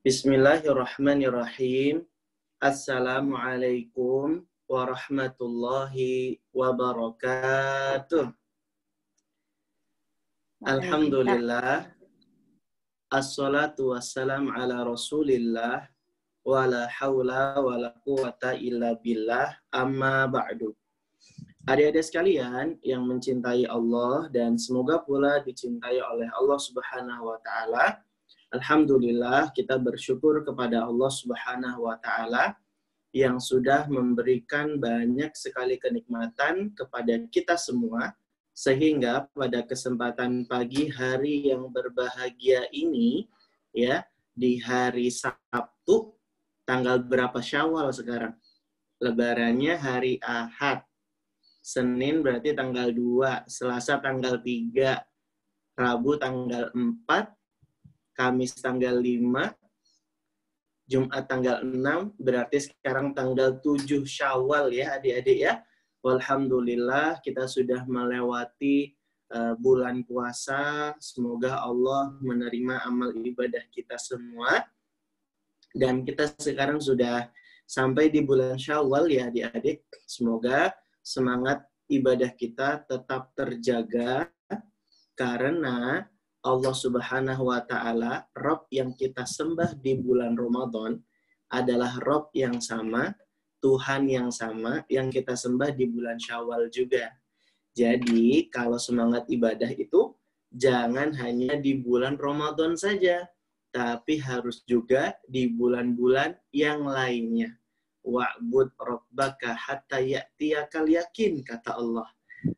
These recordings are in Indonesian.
Bismillahirrahmanirrahim. Assalamualaikum warahmatullahi wabarakatuh. Alhamdulillah. Assalatu wassalam ala rasulillah. Wala hawla wala quwata illa billah. Amma ba'du. Adik-adik sekalian yang mencintai Allah dan semoga pula dicintai oleh Allah Subhanahu wa taala. Alhamdulillah, kita bersyukur kepada Allah Subhanahu wa taala yang sudah memberikan banyak sekali kenikmatan kepada kita semua, sehingga pada kesempatan pagi hari yang berbahagia ini, ya, di hari Sabtu, tanggal berapa Syawal sekarang? Lebarannya hari Ahad. Senin berarti tanggal 2, Selasa tanggal 3, Rabu tanggal 4, Kamis tanggal 5, Jumat tanggal 6, berarti sekarang tanggal 7 Syawal ya adik-adik ya. Walhamdulillah kita sudah melewati bulan puasa. Semoga Allah menerima amal ibadah kita semua. Dan kita sekarang sudah sampai di bulan Syawal ya adik-adik. Semoga semangat ibadah kita tetap terjaga karena Allah Subhanahu wa taala, Rabb yang kita sembah di bulan Ramadan adalah Rabb yang sama, Tuhan yang sama yang kita sembah di bulan Syawal juga. Jadi, kalau semangat ibadah itu jangan hanya di bulan Ramadan saja, tapi harus juga di bulan-bulan yang lainnya. Wa'bud rabbaka hatta ya'tiyakal yakin, kata Allah.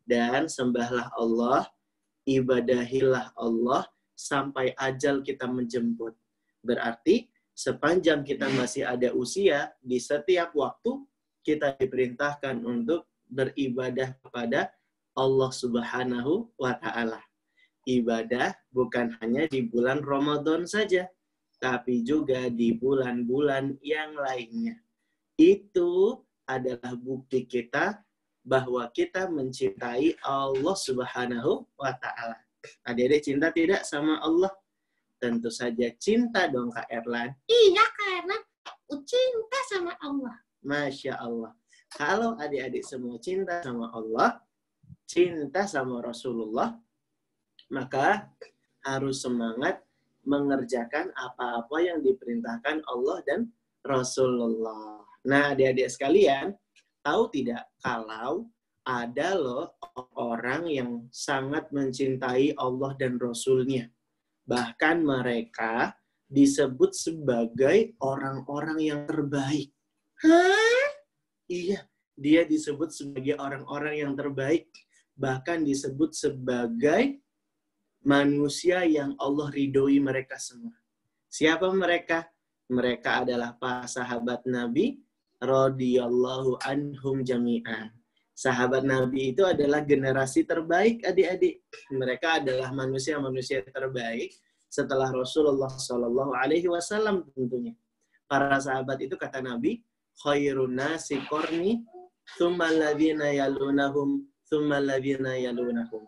Dan sembahlah Allah, ibadahilah Allah sampai ajal kita menjemput. Berarti sepanjang kita masih ada usia, di setiap waktu kita diperintahkan untuk beribadah kepada Allah Subhanahu wa taala. Ibadah bukan hanya di bulan Ramadan saja, tapi juga di bulan-bulan yang lainnya. Itu adalah bukti kita bahwa kita mencintai Allah Subhanahu wa taala. Adik-adik cinta tidak sama Allah? Tentu saja cinta dong Kak Erlan. Iya Kak Erlan, cinta sama Allah. Masya Allah. Kalau adik-adik semua cinta sama Allah, cinta sama Rasulullah, maka harus semangat mengerjakan apa-apa yang diperintahkan Allah dan Rasulullah. Nah adik-adik sekalian, tahu tidak kalau ada loh orang yang sangat mencintai Allah dan Rasul-Nya. Bahkan mereka disebut sebagai orang-orang yang terbaik. Hah? Iya, dia disebut sebagai orang-orang yang terbaik. Bahkan disebut sebagai manusia yang Allah ridhoi mereka semua. Siapa mereka? Mereka adalah para sahabat Nabi radhiyallahu anhum jami'an. Sahabat Nabi itu adalah generasi terbaik adik-adik. Mereka adalah manusia-manusia terbaik setelah Rasulullah Shallallahu Alaihi Wasallam tentunya. Para sahabat itu kata Nabi, khairun nasi qarni, tsumma alladziina yalunahum, tsumma alladziina yalunahum.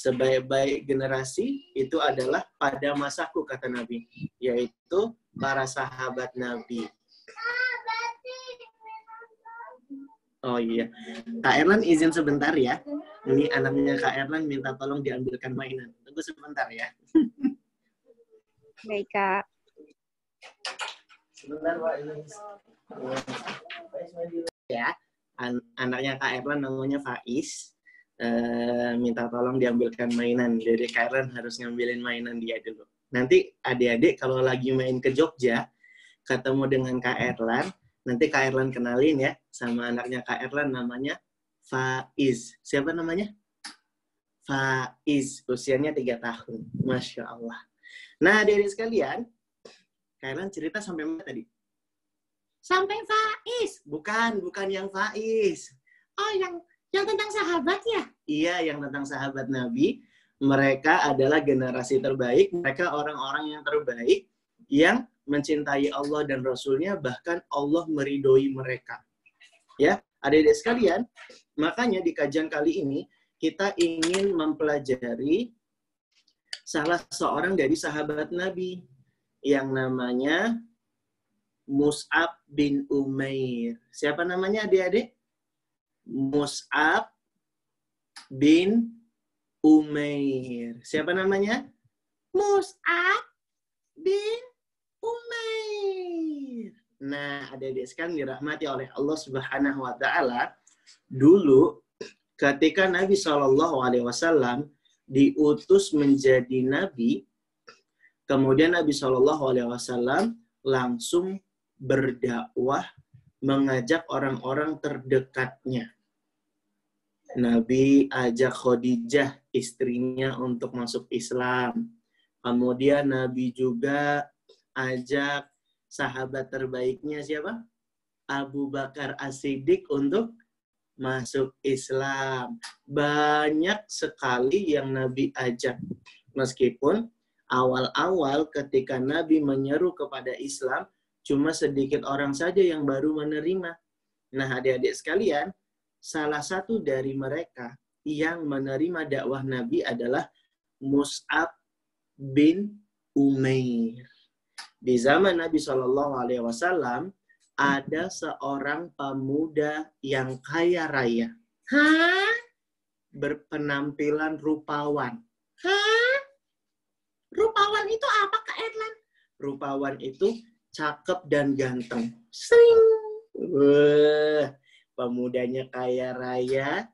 Sebaik-baik generasi itu adalah pada masaku kata Nabi, yaitu para sahabat Nabi. Oh iya, Kak Erlan izin sebentar ya. Ini anaknya Kak Erlan minta tolong diambilkan mainan. Tunggu sebentar ya. Baik, Kak. Sebentar, Pak. Ya, anaknya Kak Erlan namanya Faiz. Minta tolong diambilkan mainan. Jadi Kak Erlan harus ngambilin mainan dia dulu. Nanti adik-adik kalau lagi main ke Jogja, ketemu dengan Kak Erlan, nanti Kak Erlan kenalin ya sama anaknya Kak Erlan namanya Faiz. Siapa namanya? Faiz. Usianya 3 tahun. Masya Allah. Nah, adik-adik sekalian, Kak Erlan cerita sampai mana tadi? Sampai Faiz. Bukan yang Faiz. Oh, yang tentang sahabat ya? Iya, yang tentang sahabat Nabi. Mereka adalah generasi terbaik. Mereka orang-orang yang terbaik yang mencintai Allah dan Rasul-Nya, bahkan Allah meridhoi mereka. Ya, adik-adik sekalian, makanya di kajian kali ini kita ingin mempelajari salah seorang dari sahabat Nabi yang namanya Mus'ab bin Umair. Siapa namanya adik-adik? Mus'ab bin Umair. Siapa namanya? Mus'ab bin Umair. Nah, adik-adik sekalian dirahmati oleh Allah Subhanahu wa taala, dulu ketika Nabi SAW diutus menjadi nabi, kemudian Nabi SAW langsung berdakwah, mengajak orang-orang terdekatnya. Nabi ajak Khadijah, istrinya, untuk masuk Islam. Kemudian Nabi juga ajak sahabat terbaiknya siapa? Abu Bakar As-Siddiq untuk masuk Islam. Banyak sekali yang Nabi ajak. Meskipun awal-awal ketika Nabi menyeru kepada Islam, cuma sedikit orang saja yang baru menerima. Nah, adik-adik sekalian, salah satu dari mereka yang menerima dakwah Nabi adalah Mus'ab bin Umair. Di zaman Nabi SAW, ada seorang pemuda yang kaya raya. Hah? Berpenampilan rupawan. Hah? Rupawan itu apa, Kak Erlan? Rupawan itu cakep dan ganteng. Sering. Pemudanya kaya raya,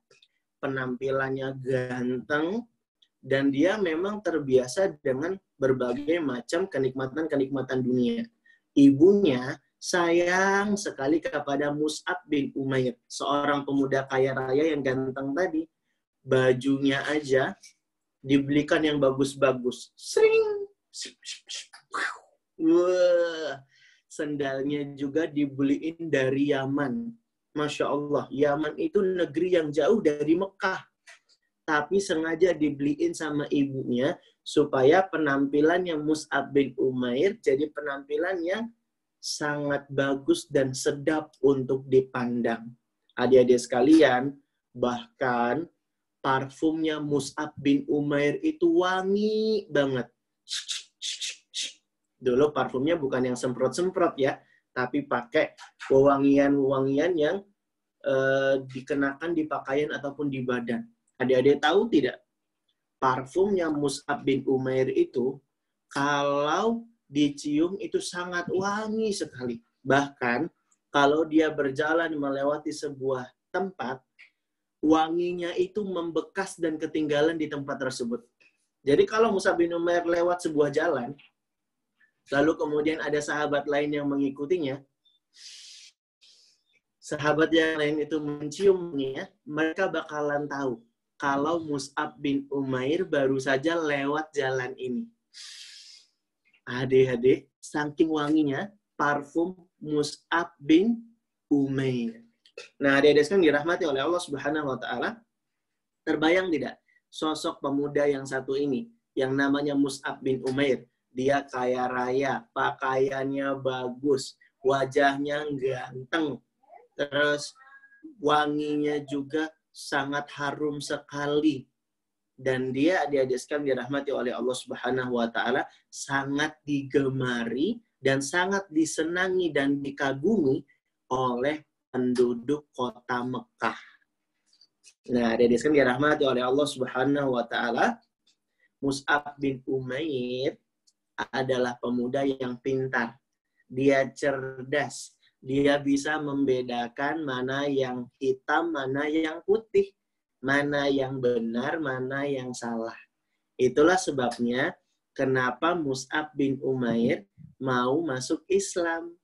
penampilannya ganteng, dan dia memang terbiasa dengan berbagai macam kenikmatan-kenikmatan dunia. Ibunya sayang sekali kepada Mus'ab bin Umair, seorang pemuda kaya raya yang ganteng tadi. Bajunya aja dibelikan yang bagus-bagus. Sering. Wah, sendalnya juga dibeliin dari Yaman. Masya Allah, Yaman itu negeri yang jauh dari Mekah. Tapi sengaja dibeliin sama ibunya supaya penampilannya Mus'ab bin Umair jadi penampilan yang sangat bagus dan sedap untuk dipandang. Adik-adik sekalian, bahkan parfumnya Mus'ab bin Umair itu wangi banget. Dulu parfumnya bukan yang semprot-semprot ya, tapi pakai wewangian-wewangian yang dikenakan di pakaian ataupun di badan. Adik-adik tahu tidak? Parfumnya Mus'ab bin Umair itu, kalau dicium itu sangat wangi sekali. Bahkan, kalau dia berjalan melewati sebuah tempat, wanginya itu membekas dan ketinggalan di tempat tersebut. Jadi kalau Mus'ab bin Umair lewat sebuah jalan, lalu kemudian ada sahabat lain yang mengikutinya, sahabat yang lain itu menciumnya, mereka bakalan tahu kalau Mus'ab bin Umair baru saja lewat jalan ini. Adik-adik, saking wanginya parfum Mus'ab bin Umair. Nah, adik-adik sekalian dirahmati oleh Allah Subhanahu wa taala, terbayang tidak sosok pemuda yang satu ini yang namanya Mus'ab bin Umair? Dia kaya raya, pakaiannya bagus, wajahnya ganteng, terus wanginya juga sangat harum sekali. Dan dia, adik-adik sekalian dirahmati oleh Allah Subhanahu wa taala, sangat digemari dan sangat disenangi dan dikagumi oleh penduduk kota Mekah. Nah, adik-adik sekalian dirahmati oleh Allah Subhanahu wa taala, Mus'ab bin Umair adalah pemuda yang pintar. Dia cerdas. Dia bisa membedakan mana yang hitam, mana yang putih, mana yang benar, mana yang salah. Itulah sebabnya kenapa Mus'ab bin Umair mau masuk Islam.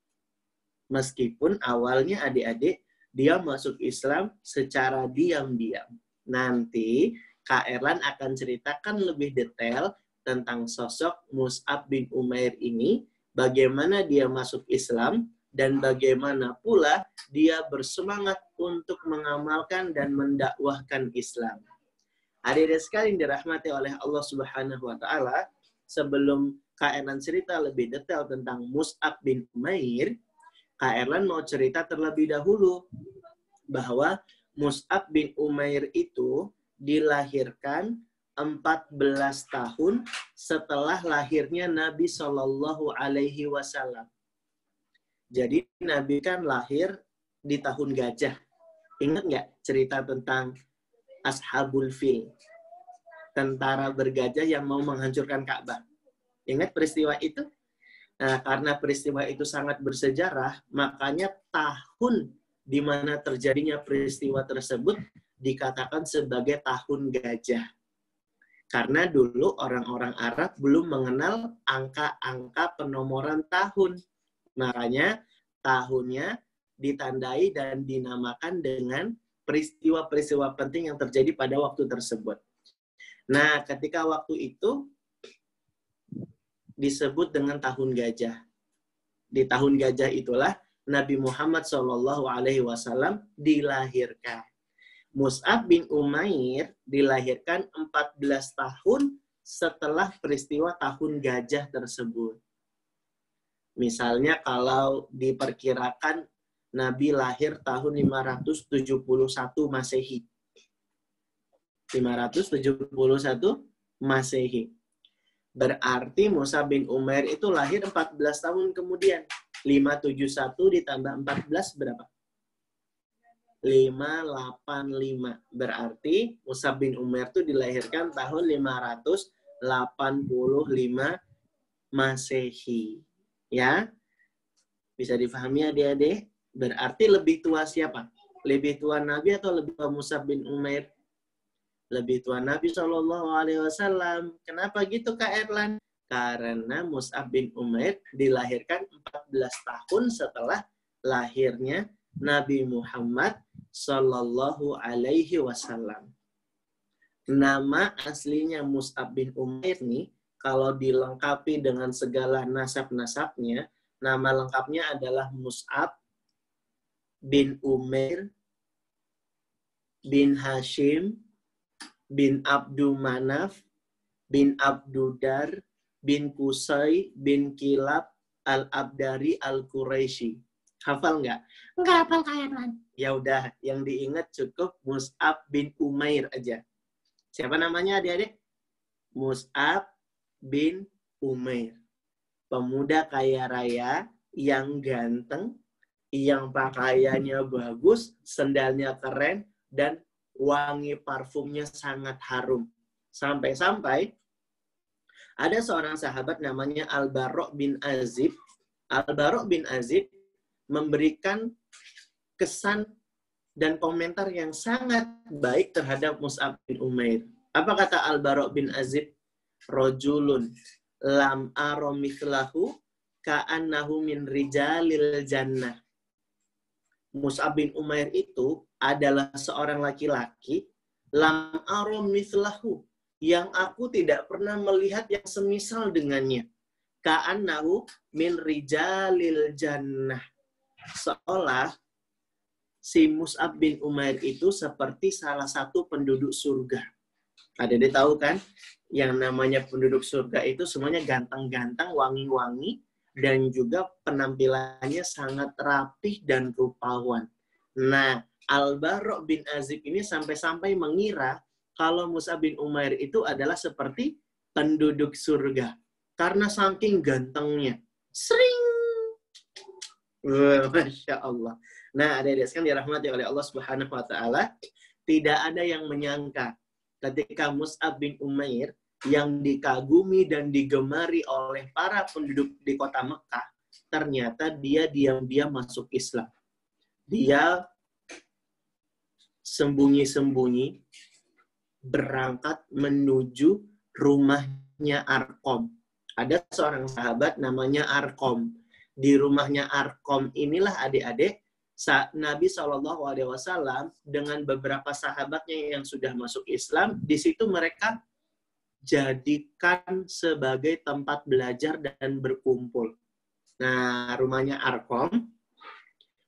Meskipun awalnya adik-adik dia masuk Islam secara diam-diam. Nanti Kak Erlan akan ceritakan lebih detail tentang sosok Mus'ab bin Umair ini, bagaimana dia masuk Islam, dan bagaimana pula dia bersemangat untuk mengamalkan dan mendakwahkan Islam. Adik-adik sekalian dirahmati oleh Allah Subhanahu wa taala, sebelum Kak Erlan cerita lebih detail tentang Mus'ab bin Umair, Kak Erlan mau cerita terlebih dahulu bahwa Mus'ab bin Umair itu dilahirkan 14 tahun setelah lahirnya Nabi Shallallahu Alaihi Wasallam. Jadi Nabi kan lahir di tahun gajah. Ingat nggak cerita tentang Ashabul Fil? Tentara bergajah yang mau menghancurkan Ka'bah. Ingat peristiwa itu? Nah, karena peristiwa itu sangat bersejarah, makanya tahun di mana terjadinya peristiwa tersebut dikatakan sebagai tahun gajah. Karena dulu orang-orang Arab belum mengenal angka-angka penomoran tahun. Makanya tahunnya ditandai dan dinamakan dengan peristiwa-peristiwa penting yang terjadi pada waktu tersebut. Nah, ketika waktu itu disebut dengan tahun gajah. Di tahun gajah itulah Nabi Muhammad SAW dilahirkan. Mus'ab bin Umair dilahirkan 14 tahun setelah peristiwa tahun gajah tersebut. Misalnya kalau diperkirakan Nabi lahir tahun 571 Masehi. 571 Masehi. Berarti Mus'ab bin Umair itu lahir 14 tahun kemudian. 571 ditambah 14 berapa? 585. Berarti Mus'ab bin Umair itu dilahirkan tahun 585 Masehi. Ya. Bisa difahami adik-adik? Berarti lebih tua siapa? Lebih tua Nabi atau lebih tua Mus'ab bin Umair? Lebih tua Nabi SAW. Kenapa gitu Kak Erlan? Karena Mus'ab bin Umair dilahirkan 14 tahun setelah lahirnya Nabi Muhammad Sallallahu Alaihi Wasallam. Nama aslinya Mus'ab bin Umair nih, kalau dilengkapi dengan segala nasab-nasabnya, nama lengkapnya adalah Mus'ab bin Umair bin Hashim bin Abdul Manaf, bin Abdudar, bin Qusay, bin Kilab, Al-Abdari, Al-Quraisy. Hafal nggak? Nggak hafal Kak Erlan. Ya udah, yang diingat cukup Mus'ab bin Umair aja. Siapa namanya adik-adik? Mus'ab bin Umair. Pemuda kaya raya, yang ganteng, yang pakaiannya bagus, sendalnya keren, dan wangi parfumnya sangat harum. Sampai-sampai ada seorang sahabat namanya Al-Bara' bin Azib. Al-Bara' bin Azib memberikan kesan dan komentar yang sangat baik terhadap Mus'ab bin Umair. Apa kata Al-Bara' bin Azib? Rojulun lam aro mithlahu ka'annahu min rijalil jannah. Mus'ab bin Umair itu adalah seorang laki-laki lam aro mithlahu, yang aku tidak pernah melihat yang semisal dengannya. Ka'annahu min rijalil jannah. Seolah si Mus'ab bin Umair itu seperti salah satu penduduk surga. Adik-adik tahu kan? Yang namanya penduduk surga itu semuanya ganteng-ganteng, wangi-wangi, dan juga penampilannya sangat rapih dan rupawan. Nah, Al-Bara' bin Azib ini sampai-sampai mengira kalau Mus'ab bin Umair itu adalah seperti penduduk surga. Karena saking gantengnya. Sering. Masya Allah. Nah, adik-adik sekalian dirahmati oleh Allah Subhanahu wa Ta'ala, tidak ada yang menyangka ketika Mus'ab bin Umair yang dikagumi dan digemari oleh para penduduk di kota Mekah, ternyata dia diam-diam masuk Islam. Dia sembunyi-sembunyi berangkat menuju rumahnya Arqam. Ada seorang sahabat namanya Arqam. Di rumahnya Arqam inilah adik-adik Nabi SAW dengan beberapa sahabatnya yang sudah masuk Islam, di situ mereka jadikan sebagai tempat belajar dan berkumpul. Nah, rumahnya Arqam,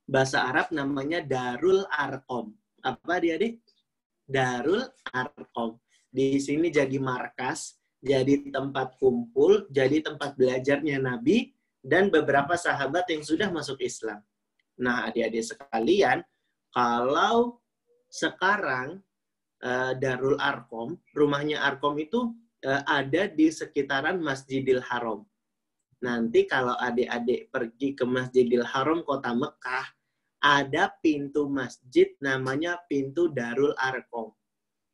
bahasa Arab namanya Darul Arqam. Apa adik-adik? Darul Arqam. Di sini jadi markas, jadi tempat kumpul, jadi tempat belajarnya Nabi dan beberapa sahabat yang sudah masuk Islam. Nah, adik-adik sekalian, kalau sekarang Darul Arqam, rumahnya Arqam itu ada di sekitaran Masjidil Haram. Nanti kalau adik-adik pergi ke Masjidil Haram Kota Mekah, ada pintu masjid namanya pintu Darul Arqam.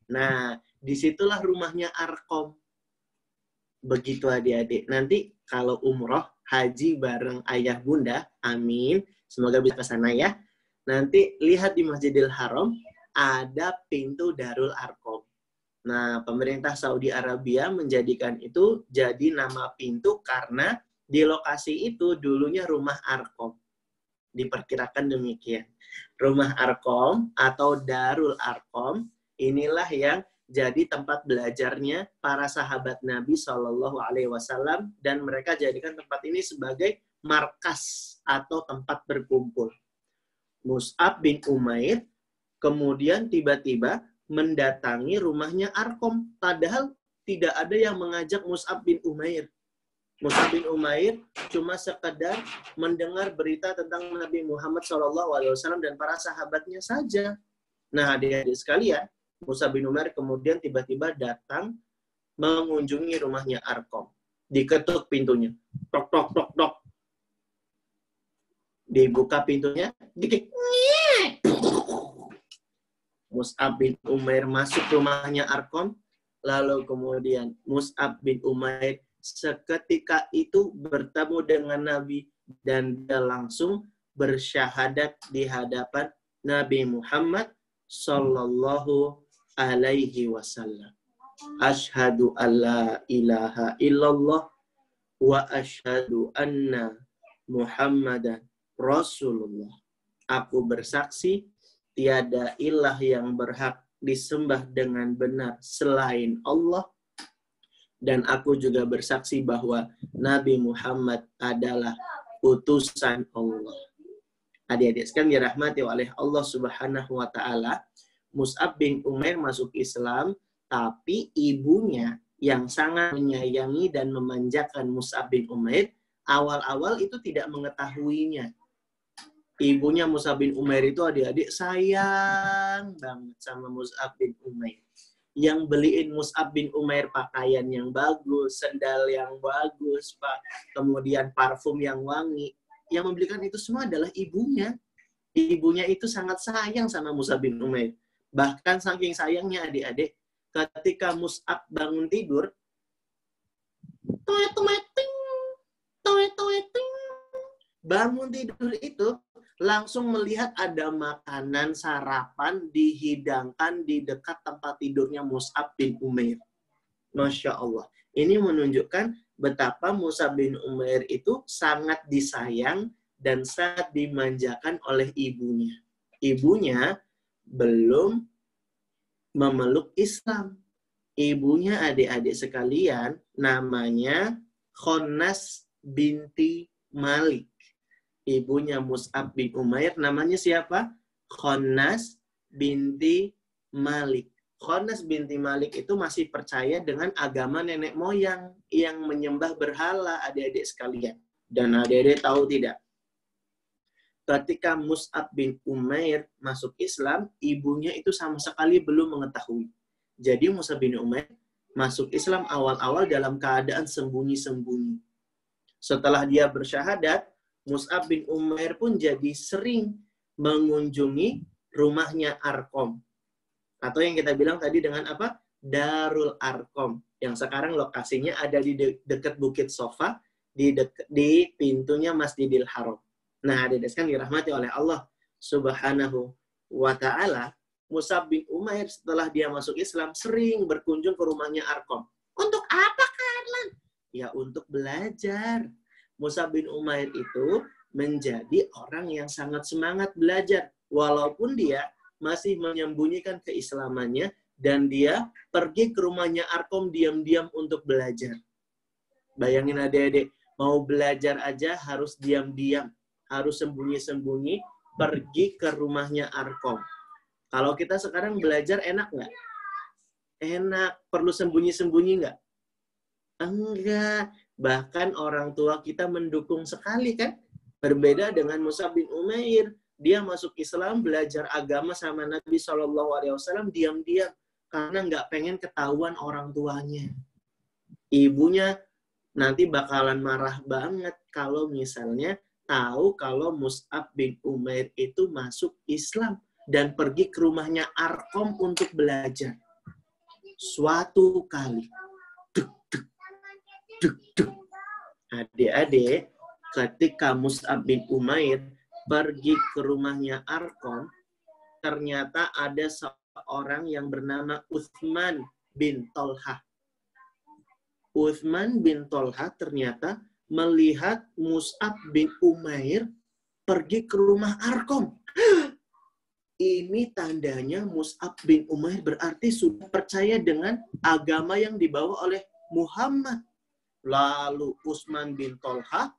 Nah, disitulah rumahnya Arqam. Begitu adik-adik. Nanti kalau umroh, haji bareng ayah bunda, amin. Semoga bisa ke sana ya. Nanti lihat di Masjidil Haram, ada pintu Darul Arqam. Nah, pemerintah Saudi Arabia menjadikan itu jadi nama pintu karena di lokasi itu dulunya rumah Arqam. Diperkirakan demikian. Rumah Arqam atau Darul Arqam, inilah yang jadi tempat belajarnya para sahabat Nabi Shallallahu Alaihi Wasallam, dan mereka jadikan tempat ini sebagai markas atau tempat berkumpul. Mus'ab bin Umair kemudian tiba-tiba mendatangi rumahnya Arqam, padahal tidak ada yang mengajak Mus'ab bin Umair. Mus'ab bin Umair cuma sekedar mendengar berita tentang Nabi Muhammad SAW dan para sahabatnya saja. Nah, adik-adik sekalian, Mus'ab bin Umair kemudian tiba-tiba datang mengunjungi rumahnya Arqam. Diketuk pintunya. Tok, tok, tok, tok. Dibuka pintunya. Dikik. Mus'ab bin Umair masuk rumahnya Arqam. Lalu kemudian Mus'ab bin Umair seketika itu bertemu dengan Nabi dan dia langsung bersyahadat di hadapan Nabi Muhammad sallallahu alaihi wasallam. Asyhadu alla ilaha illallah wa asyhadu anna Muhammadan Rasulullah. Aku bersaksi tiada ilah yang berhak disembah dengan benar selain Allah. Dan aku juga bersaksi bahwa Nabi Muhammad adalah utusan Allah. Adik-adik sekalian dirahmati oleh Allah Subhanahu wa taala, Mus'ab bin Umair masuk Islam, tapi ibunya yang sangat menyayangi dan memanjakan Mus'ab bin Umair, awal-awal itu tidak mengetahuinya. Ibunya Mus'ab bin Umair itu adik-adik sayang banget sama Mus'ab bin Umair. Yang beliin Mus'ab bin Umair pakaian yang bagus, sendal yang bagus, kemudian parfum yang wangi. Yang membelikan itu semua adalah ibunya. Ibunya itu sangat sayang sama Mus'ab bin Umair. Bahkan saking sayangnya adik-adik, ketika Mus'ab bangun tidur, bangun tidur itu langsung melihat ada makanan sarapan dihidangkan di dekat tempat tidurnya Mus'ab bin Umair. Masya Allah. Ini menunjukkan betapa Mus'ab bin Umair itu sangat disayang dan sangat dimanjakan oleh ibunya. Ibunya belum memeluk Islam. Ibunya adik-adik sekalian namanya Khonnas binti Malik. Ibunya Mus'ab bin Umair namanya siapa? Khonnas binti Malik. Khonnas binti Malik itu masih percaya dengan agama nenek moyang yang menyembah berhala, adik-adik sekalian. Dan adik-adik tahu tidak? Ketika Mus'ab bin Umair masuk Islam, ibunya itu sama sekali belum mengetahui. Jadi Mus'ab bin Umair masuk Islam awal-awal dalam keadaan sembunyi-sembunyi. Setelah dia bersyahadat, Mus'ab bin Umair pun jadi sering mengunjungi rumahnya Arqam. Atau yang kita bilang tadi dengan apa? Darul Arqam. Yang sekarang lokasinya ada di dekat Bukit Sofa, di pintunya Masjidil Haram. Nah, adik-adik sekalian dirahmati oleh Allah Subhanahu wa ta'ala, Mus'ab bin Umair setelah dia masuk Islam sering berkunjung ke rumahnya Arqam. Untuk apa, Kak? Ya, untuk belajar. Mus'ab bin Umair itu menjadi orang yang sangat semangat belajar. Walaupun dia masih menyembunyikan keislamannya dan dia pergi ke rumahnya Arqam diam-diam untuk belajar. Bayangin adik-adik, mau belajar aja harus diam-diam. Harus sembunyi-sembunyi pergi ke rumahnya Arqam. Kalau kita sekarang belajar enak nggak? Enak. Perlu sembunyi-sembunyi nggak? Enggak. Bahkan orang tua kita mendukung sekali kan. Berbeda dengan Mus'ab bin Umair. Dia masuk Islam, belajar agama sama Nabi SAW diam-diam. Karena nggak pengen ketahuan orang tuanya. Ibunya nanti bakalan marah banget kalau misalnya tahu kalau Mus'ab bin Umair itu masuk Islam dan pergi ke rumahnya Arqam untuk belajar. Suatu kali, adik-adik, ketika Mus'ab bin Umair pergi ke rumahnya Arqam, ternyata ada seorang yang bernama Uthman bin Tolhah. Uthman bin Tolhah ternyata melihat Mus'ab bin Umair pergi ke rumah Arqam. Ini tandanya Mus'ab bin Umair berarti sudah percaya dengan agama yang dibawa oleh Muhammad. Lalu Uthman bin Tolhah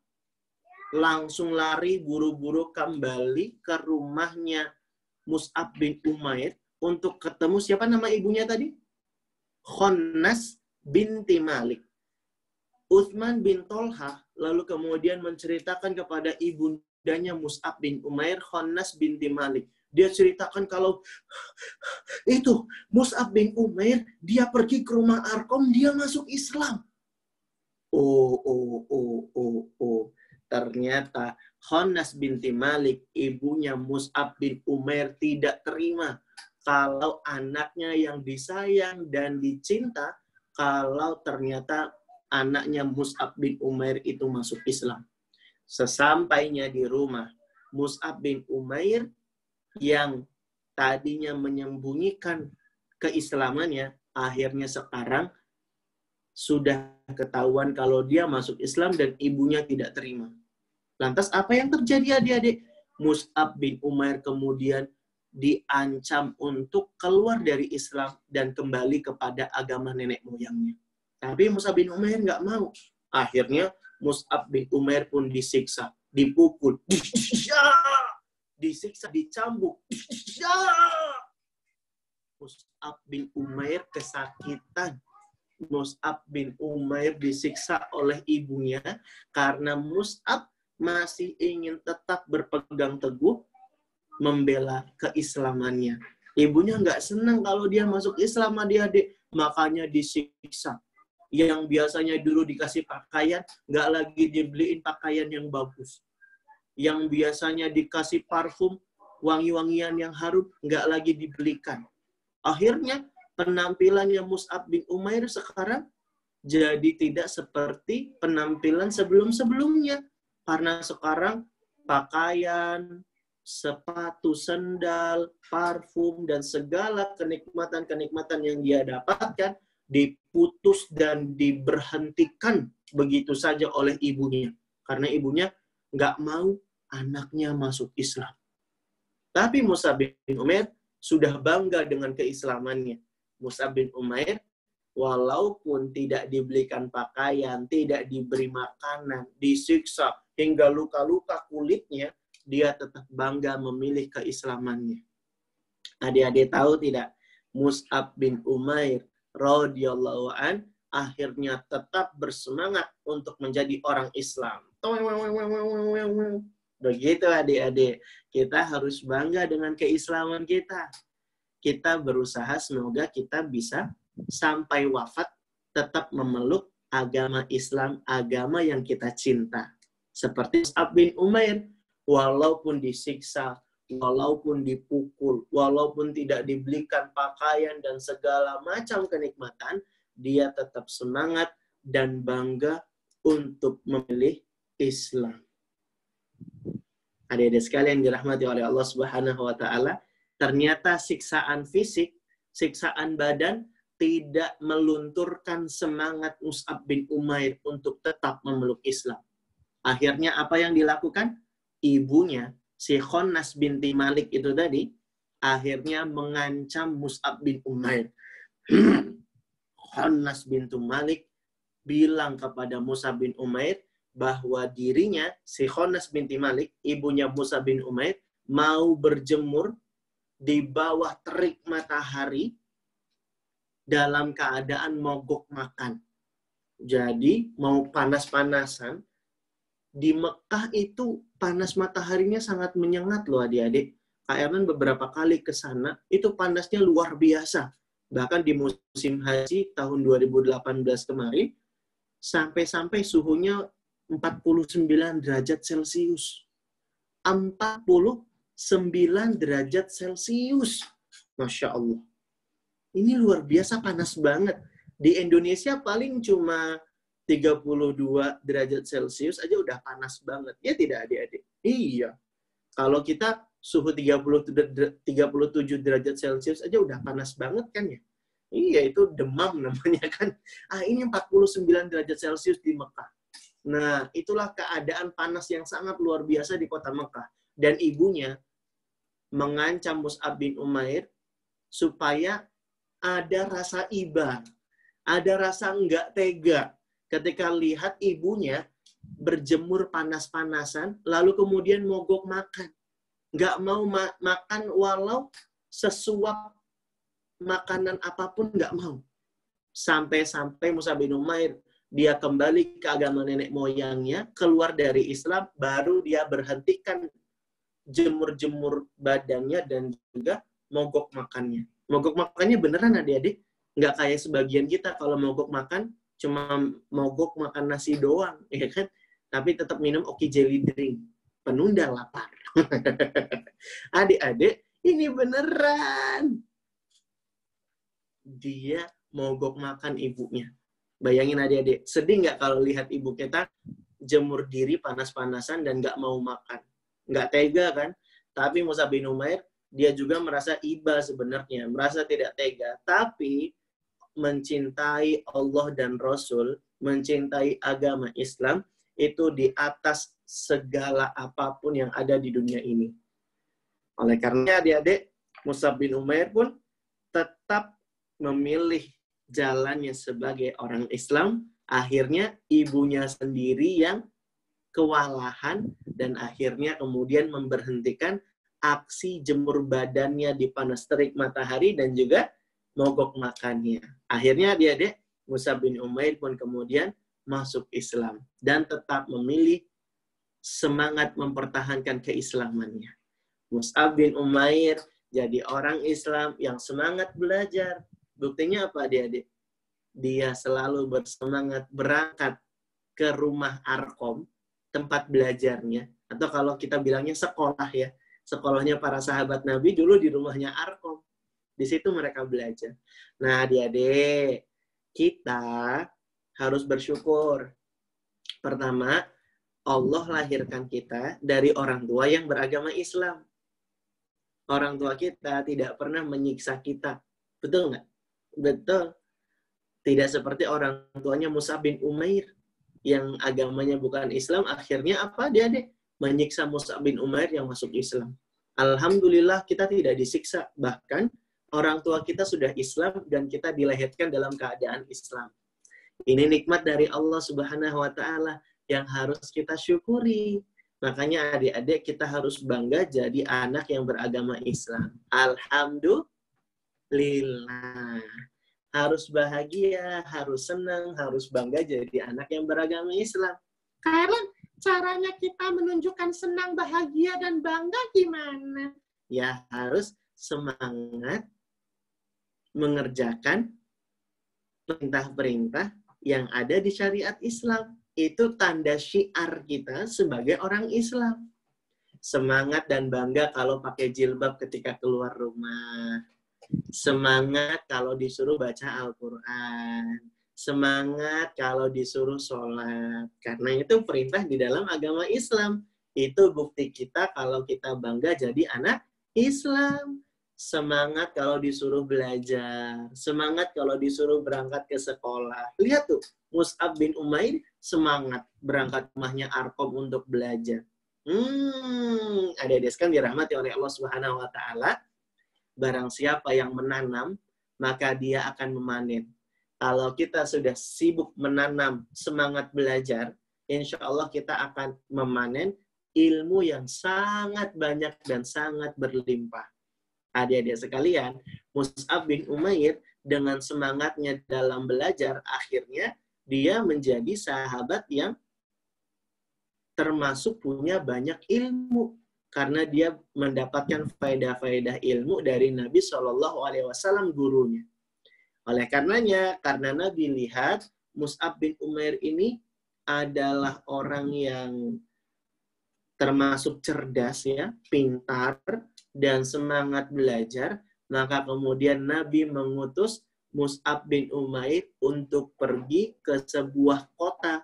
langsung lari buru-buru kembali ke rumahnya Mus'ab bin Umair untuk ketemu siapa nama ibunya tadi? Khonnas binti Malik. Uthman bin Tolhah lalu kemudian menceritakan kepada ibundanya Mus'ab bin Umair, Khonnas binti Malik. Dia ceritakan kalau itu Mus'ab bin Umair, dia pergi ke rumah Arqam, dia masuk Islam. Ternyata Khonnas binti Malik, ibunya Mus'ab bin Umair, tidak terima kalau anaknya yang disayang dan dicinta, kalau ternyata anaknya Mus'ab bin Umair itu masuk Islam. Sesampainya di rumah, Mus'ab bin Umair yang tadinya menyembunyikan keislamannya, akhirnya sekarang sudah ketahuan kalau dia masuk Islam dan ibunya tidak terima. Lantas apa yang terjadi adik-adik? Mus'ab bin Umair kemudian diancam untuk keluar dari Islam dan kembali kepada agama nenek moyangnya. Tapi Mus'ab bin Umair nggak mau. Akhirnya Mus'ab bin Umair pun disiksa, dipukul, disiksa, dicambuk. Mus'ab bin Umair kesakitan. Mus'ab bin Umair disiksa oleh ibunya karena Mus'ab masih ingin tetap berpegang teguh membela keislamannya. Ibunya nggak senang kalau dia masuk Islam, adik-adik, makanya disiksa. Yang biasanya dulu dikasih pakaian, nggak lagi dibeliin pakaian yang bagus. Yang biasanya dikasih parfum, wangi-wangian yang harum, nggak lagi dibelikan. Akhirnya penampilannya Mus'ab bin Umair sekarang jadi tidak seperti penampilan sebelum-sebelumnya. Karena sekarang pakaian, sepatu, sendal, parfum, dan segala kenikmatan-kenikmatan yang dia dapatkan diputus dan diberhentikan begitu saja oleh ibunya. Karena ibunya nggak mau anaknya masuk Islam. Tapi Mus'ab bin Umair sudah bangga dengan keislamannya. Mus'ab bin Umair walaupun tidak dibelikan pakaian, tidak diberi makanan, disiksa, hingga luka-luka kulitnya, dia tetap bangga memilih keislamannya. Adik-adik tahu tidak? Mus'ab bin Umair radhiyallahu an akhirnya tetap bersemangat untuk menjadi orang Islam. Begitu adik-adik. Kita harus bangga dengan keislaman kita. Kita berusaha semoga kita bisa sampai wafat tetap memeluk agama Islam, agama yang kita cinta. Seperti Mus'ab bin Umair, walaupun disiksa, walaupun dipukul, walaupun tidak dibelikan pakaian dan segala macam kenikmatan, dia tetap semangat dan bangga untuk memilih Islam. Adik-adik sekalian dirahmati oleh Allah Subhanahu wa taala, ternyata siksaan fisik, siksaan badan tidak melunturkan semangat Mus'ab bin Umair untuk tetap memeluk Islam. Akhirnya apa yang dilakukan? Ibunya, si Khonnas binti Malik itu tadi, akhirnya mengancam Mus'ab bin Umair. Khonnas binti Malik bilang kepada Mus'ab bin Umair bahwa dirinya, si Khonnas binti Malik, ibunya Mus'ab bin Umair, mau berjemur di bawah terik matahari dalam keadaan mogok makan. Jadi mau panas-panasan, di Mekah itu panas mataharinya sangat menyengat loh adik-adik. Kak Ernan beberapa kali ke sana, itu panasnya luar biasa. Bahkan di musim haji tahun 2018 kemarin, sampai-sampai suhunya 49 derajat Celcius. 49 derajat Celcius. Masya Allah. Ini luar biasa panas banget. Di Indonesia paling cuma 32 derajat Celcius aja udah panas banget. Ya tidak adik-adik? Iya. Kalau kita suhu 37 derajat Celcius aja udah panas banget kan ya? Iya, itu demam namanya kan. Ini 49 derajat Celcius di Mekah. Nah, itulah keadaan panas yang sangat luar biasa di kota Mekah. Dan ibunya mengancam Mus'ab bin Umair supaya ada rasa iba, ada rasa enggak tega ketika lihat ibunya berjemur panas-panasan, lalu kemudian mogok makan. Nggak mau makan walau sesuap makanan apapun nggak mau. Sampai-sampai Mus'ab bin Umair, dia kembali ke agama nenek moyangnya, keluar dari Islam, baru dia berhentikan jemur-jemur badannya dan juga mogok makannya. Mogok makannya beneran adik-adik. Nggak kayak sebagian kita kalau mogok makan, cuma mogok makan nasi doang, ya kan? Tapi tetap minum Oki Jelly Drink. Penunda lapar. Adik-adik, ini beneran. Dia mogok makan ibunya. Bayangin adik-adik, sedih nggak kalau lihat ibu kita jemur diri panas-panasan dan nggak mau makan? Nggak tega kan? Tapi Mus'ab bin Umair, dia juga merasa iba sebenarnya, merasa tidak tega. Tapi mencintai Allah dan Rasul, mencintai agama Islam, itu di atas segala apapun yang ada di dunia ini. Oleh karena adik-adik, Mus'ab bin Umair pun tetap memilih jalannya sebagai orang Islam. Akhirnya ibunya sendiri yang kewalahan dan akhirnya kemudian memberhentikan aksi jemur badannya di panas terik matahari dan juga mogok makannya. Akhirnya adik-adik, Mus'ab bin Umair pun kemudian masuk Islam dan tetap memilih semangat mempertahankan keislamannya. Mus'ab bin Umair jadi orang Islam yang semangat belajar. Buktinya apa adik-adik? Dia selalu bersemangat berangkat ke rumah Arqam, tempat belajarnya. Atau kalau kita bilangnya sekolah ya. Sekolahnya para sahabat Nabi dulu di rumahnya Arqam. Di situ mereka belajar. Nah adik-adik, kita harus bersyukur. Pertama, Allah lahirkan kita dari orang tua yang beragama Islam. Orang tua kita tidak pernah menyiksa kita. Betul nggak? Betul. Tidak seperti orang tuanya Mus'ab bin Umair yang agamanya bukan Islam. Akhirnya apa dia deh? Menyiksa Mus'ab bin Umair yang masuk Islam. Alhamdulillah kita tidak disiksa. Bahkan orang tua kita sudah Islam dan kita dilahirkan dalam keadaan Islam. Ini nikmat dari Allah Subhanahu wa Ta'ala yang harus kita syukuri. Makanya adik-adik kita harus bangga jadi anak yang beragama Islam. Alhamdulillah. Harus bahagia, harus senang, harus bangga jadi anak yang beragama Islam. Karen, caranya kita menunjukkan senang, bahagia, dan bangga gimana? Ya harus semangat mengerjakan perintah-perintah yang ada di syariat Islam. Itu tanda syiar kita sebagai orang Islam. Semangat dan bangga kalau pakai jilbab ketika keluar rumah. Semangat kalau disuruh baca Al-Quran. Semangat kalau disuruh sholat. Karena itu perintah di dalam agama Islam. Itu bukti kita kalau kita bangga jadi anak Islam. Semangat kalau disuruh belajar. Semangat kalau disuruh berangkat ke sekolah. Lihat tuh, Mus'ab bin Umair semangat berangkat rumahnya Arqam untuk belajar. Adik-adik sekalian dirahmati oleh Allah Subhanahu wa Ta'ala. Barang siapa yang menanam, maka dia akan memanen. Kalau kita sudah sibuk menanam semangat belajar, insya Allah kita akan memanen ilmu yang sangat banyak dan sangat berlimpah. Adik-adik sekalian, Mus'ab bin Umair dengan semangatnya dalam belajar, akhirnya dia menjadi sahabat yang termasuk punya banyak ilmu. Karena dia mendapatkan faedah-faedah ilmu dari Nabi SAW gurunya. Oleh karenanya, karena Nabi lihat Mus'ab bin Umair ini adalah orang yang termasuk cerdas ya, pintar dan semangat belajar, maka kemudian Nabi mengutus Mus'ab bin Umair untuk pergi ke sebuah kota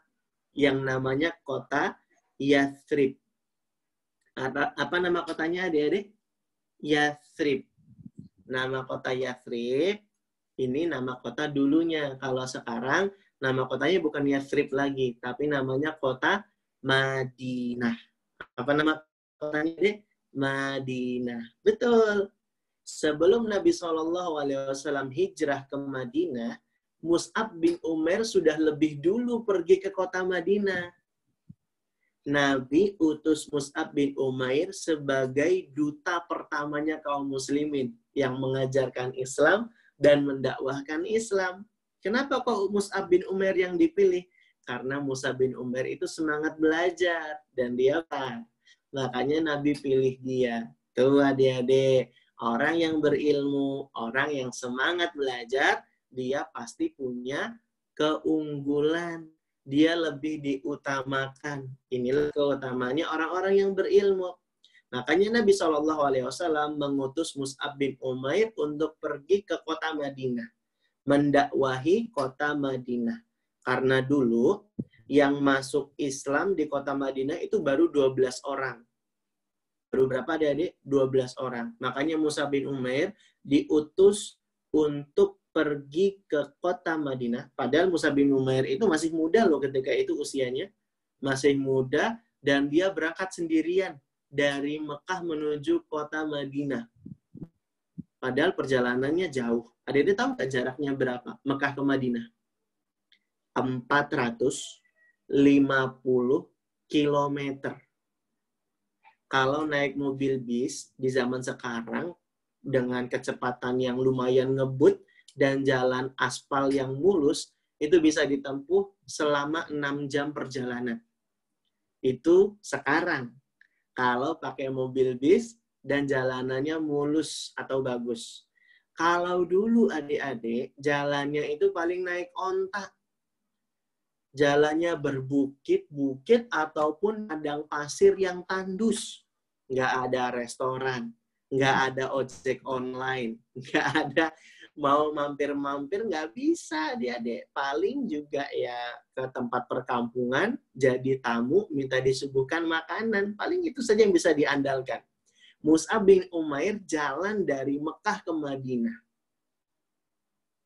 yang namanya kota Yathrib. Apa nama kotanya adik-adik? Yathrib. Nama kota Yathrib ini nama kota dulunya. Kalau sekarang nama kotanya bukan Yathrib lagi, tapi namanya kota Madinah. Apa nama kotanya deh? Madinah. Betul. Sebelum Nabi SAW hijrah ke Madinah, Mus'ab bin Umair sudah lebih dulu pergi ke kota Madinah. Nabi utus Mus'ab bin Umair sebagai duta pertamanya kaum muslimin yang mengajarkan Islam dan mendakwahkan Islam. Kenapa kok Mus'ab bin Umair yang dipilih? Karena Mus'ab bin Umair itu semangat belajar dan dia apa? Makanya Nabi pilih dia. Tuh adik-adik, orang yang berilmu, orang yang semangat belajar, dia pasti punya keunggulan. Dia lebih diutamakan. Inilah keutamanya orang-orang yang berilmu. Makanya Nabi SAW mengutus Mus'ab bin Umair untuk pergi ke kota Madinah. Mendakwahi kota Madinah. Karena dulu yang masuk Islam di kota Madinah itu baru 12 orang. Baru berapa adik-adik? 12 orang. Makanya Mus'ab bin Umair diutus untuk pergi ke kota Madinah. Padahal Mus'ab bin Umair itu masih muda loh ketika itu usianya. Masih muda dan dia berangkat sendirian dari Mekah menuju kota Madinah. Padahal perjalanannya jauh. Adik-adik tahu nggak jaraknya berapa? Mekah ke Madinah. 450 kilometer. Kalau naik mobil bis di zaman sekarang dengan kecepatan yang lumayan ngebut dan jalan aspal yang mulus, itu bisa ditempuh selama 6 jam perjalanan. Itu sekarang. Kalau pakai mobil bis dan jalanannya mulus atau bagus. Kalau dulu adik-adik, jalannya itu paling naik onta. Jalannya berbukit-bukit ataupun padang pasir yang tandus. Nggak ada restoran, nggak ada ojek online, nggak ada mau mampir-mampir, nggak bisa adik-adik. Paling juga ya ke tempat perkampungan, jadi tamu, minta disuguhkan makanan. Paling itu saja yang bisa diandalkan. Mus'ab bin Umair jalan dari Mekah ke Madinah.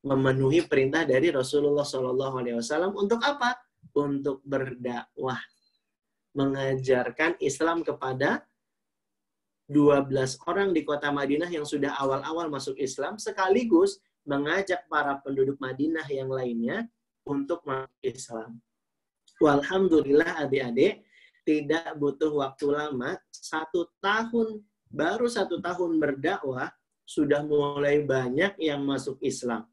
Memenuhi perintah dari Rasulullah SAW untuk apa? Untuk berdakwah. Mengajarkan Islam kepada 12 orang di kota Madinah yang sudah awal-awal masuk Islam, sekaligus mengajak para penduduk Madinah yang lainnya untuk masuk Islam. Walhamdulillah adik-adik, tidak butuh waktu lama, 1 tahun, baru 1 tahun berdakwah, sudah mulai banyak yang masuk Islam.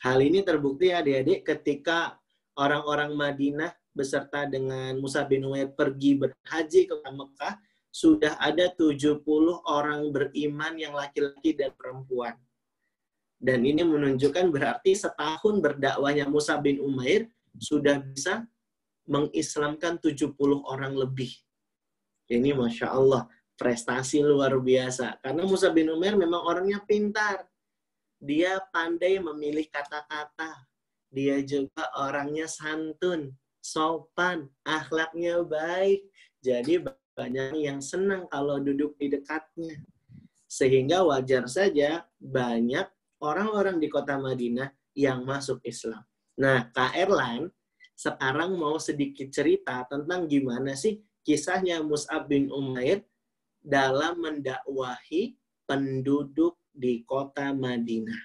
Hal ini terbukti adik-adik ketika orang-orang Madinah beserta dengan Mus'ab bin Umair pergi berhaji ke Mekah, sudah ada 70 orang beriman yang laki-laki dan perempuan. Dan ini menunjukkan berarti setahun berdakwahnya Mus'ab bin Umair sudah bisa mengislamkan 70 orang lebih. Ini Masya Allah, prestasi luar biasa. Karena Mus'ab bin Umair memang orangnya pintar. Dia pandai memilih kata-kata. Dia juga orangnya santun, sopan, akhlaknya baik. Jadi banyak yang senang kalau duduk di dekatnya. Sehingga wajar saja banyak orang-orang di kota Madinah yang masuk Islam. Nah, Kak Erlan sekarang mau sedikit cerita tentang gimana sih kisahnya Mus'ab bin Umair dalam mendakwahi penduduk di kota Madinah.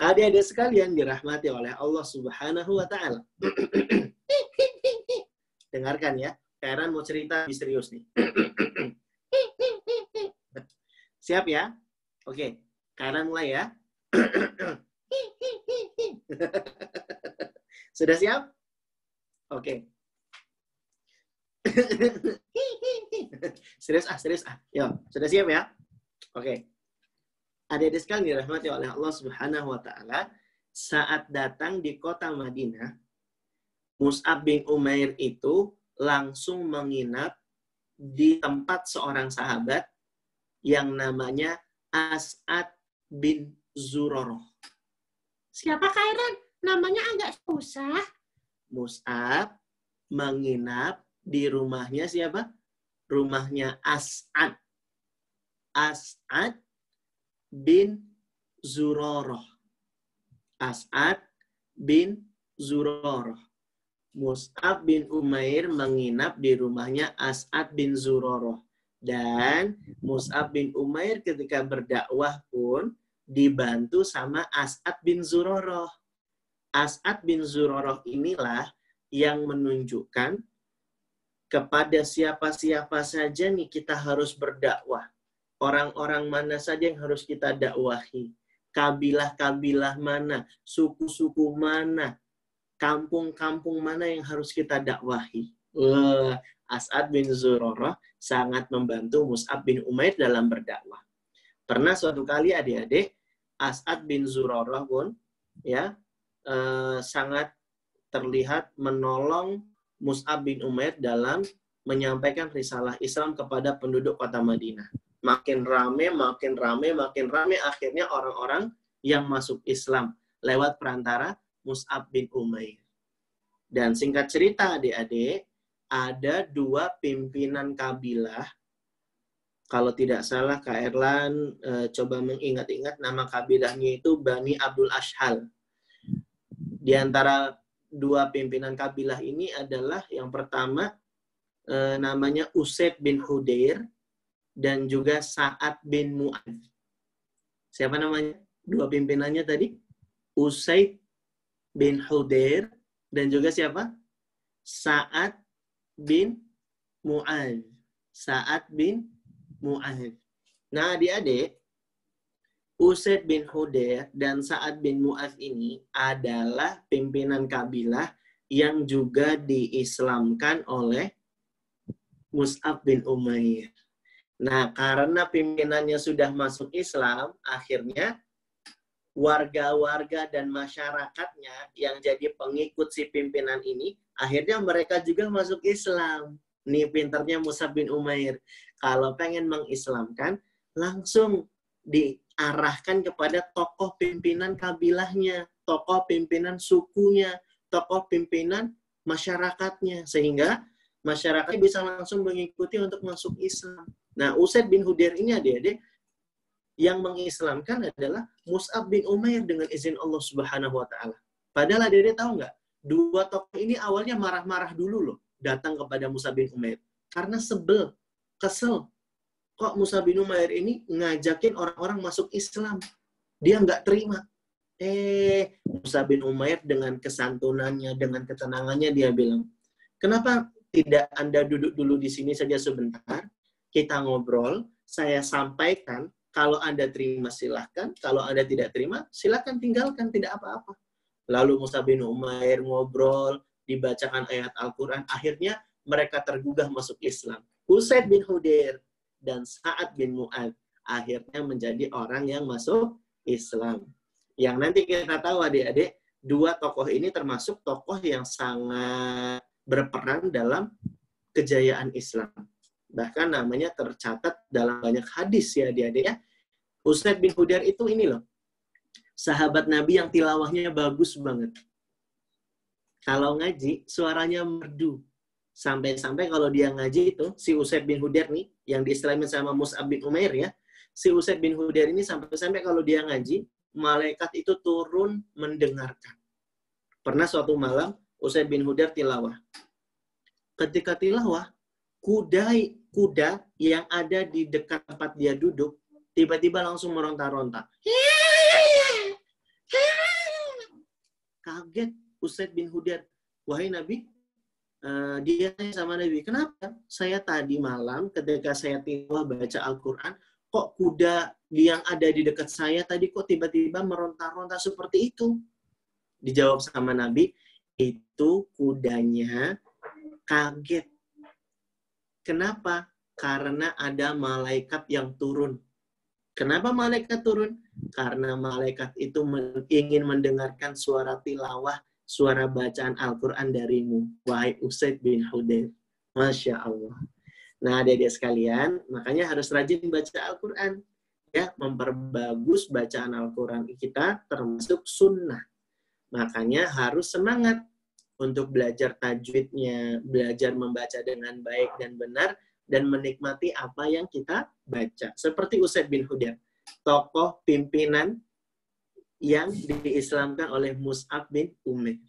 Adik-adik sekalian dirahmati oleh Allah Subhanahu wa Ta'ala. Dengarkan ya, Karen mau cerita misterius nih. Siap ya? Oke, Karen mulai ya. Sudah siap? Oke. Serius ah. Yo, sudah siap ya? Oke. Adik-adik sekalian dirahmati oleh Allah Subhanahu wa Ta'ala. saat datang di kota Madinah, Mus'ab bin Umair itu langsung menginap di tempat seorang sahabat yang namanya As'ad bin Zurarah. Siapa Kairan? Namanya agak susah. Mus'ab menginap di rumahnya siapa? Rumahnya As'ad. As'ad bin Zurarah. As'ad bin Zurarah. Mus'ab bin Umair menginap di rumahnya As'ad bin Zurarah. Dan Mus'ab bin Umair ketika berdakwah pun dibantu sama As'ad bin Zurarah. As'ad bin Zurarah inilah yang menunjukkan kepada siapa-siapa saja nih kita harus berdakwah. Orang-orang mana saja yang harus kita dakwahi. Kabilah-kabilah mana, suku-suku mana, kampung-kampung mana yang harus kita dakwahi. As'ad bin Zurarah sangat membantu Mus'ab bin Umair dalam berdakwah. Pernah suatu kali adik-adik, As'ad bin Zurarah pun ya sangat terlihat menolong Mus'ab bin Umair dalam menyampaikan risalah Islam kepada penduduk kota Madinah. Makin rame, akhirnya orang-orang yang masuk Islam lewat perantara Mus'ab bin Umair. Dan singkat cerita adik-adik, ada 2 pimpinan kabilah. Kalau tidak salah Kak Erlan coba mengingat-ingat nama kabilahnya itu Bani Abdul Ashhal. Di antara 2 pimpinan kabilah ini adalah yang pertama namanya Usaid bin Hudair dan juga Sa'ad bin Mu'adz. Siapa namanya? 2 pimpinannya tadi? Usaid bin Hudair dan juga siapa? Sa'ad bin Mu'adz. Sa'ad bin Mu'adz. Nah, adik-adik, Usaid bin Hudair dan Sa'ad bin Mu'adz ini adalah pimpinan kabilah yang juga diislamkan oleh Mus'ab bin Umair. Nah, karena pimpinannya sudah masuk Islam, akhirnya warga-warga dan masyarakatnya yang jadi pengikut si pimpinan ini, akhirnya mereka juga masuk Islam. Nih pinternya Mus'ab bin Umair. Kalau pengen mengislamkan, langsung diarahkan kepada tokoh pimpinan kabilahnya, tokoh pimpinan sukunya, tokoh pimpinan masyarakatnya. Sehingga masyarakat bisa langsung mengikuti untuk masuk Islam. Nah, Usaid bin Hudair ini adik-adik yang mengislamkan adalah Mus'ab bin Umair dengan izin Allah Subhanahu wa taala. Padahal adik-adik tahu nggak? 2 tokoh ini awalnya marah-marah dulu loh datang kepada Mus'ab bin Umair karena sebel, kesel. Kok Mus'ab bin Umair ini ngajakin orang-orang masuk Islam? Dia nggak terima. Mus'ab bin Umair dengan kesantunannya, dengan ketenangannya dia bilang, "Kenapa tidak Anda duduk dulu di sini saja sebentar? Kita ngobrol, saya sampaikan, kalau Anda terima silahkan, kalau Anda tidak terima silahkan tinggalkan, tidak apa-apa." Lalu Mus'ab bin Umair ngobrol, dibacakan ayat Al-Quran, akhirnya mereka tergugah masuk Islam. Usaid bin Hudair dan Sa'ad bin Mu'adz akhirnya menjadi orang yang masuk Islam. Yang nanti kita tahu adik-adik, 2 tokoh ini termasuk tokoh yang sangat berperan dalam kejayaan Islam. Bahkan namanya tercatat dalam banyak hadis ya adik-adik ya. Usaid bin Hudair itu ini loh, sahabat Nabi yang tilawahnya bagus banget. Kalau ngaji, suaranya merdu. Sampai-sampai kalau dia ngaji itu, si Usaid bin Hudair nih, yang diislamin sama Mus'ab bin Umair ya, si Usaid bin Hudair ini sampai-sampai kalau dia ngaji, malaikat itu turun mendengarkan. Pernah suatu malam, Usaid bin Hudair tilawah. Ketika tilawah, kuda yang ada di dekat tempat dia duduk, tiba-tiba langsung meronta-ronta. Kaget Usaid bin Hudair. Wahai Nabi, dia tanya sama Nabi, kenapa saya tadi malam ketika saya tilawah baca Al-Quran, kok kuda yang ada di dekat saya tadi kok tiba-tiba meronta-ronta seperti itu? Dijawab sama Nabi, itu kudanya kaget. Kenapa? Karena ada malaikat yang turun Kenapa malaikat turun? Karena malaikat itu ingin mendengarkan suara tilawah, suara bacaan Al-Quran darimu, wahai Usaid bin Hudair. Masya Allah. Nah, adik-adik sekalian, makanya harus rajin baca Al-Quran. Ya, memperbagus bacaan Al-Quran kita termasuk sunnah. Makanya harus semangat untuk belajar tajwidnya, belajar membaca dengan baik dan benar, dan menikmati apa yang kita baca. Seperti Usaid bin Hudair, tokoh pimpinan yang diislamkan oleh Mus'ab bin Umair.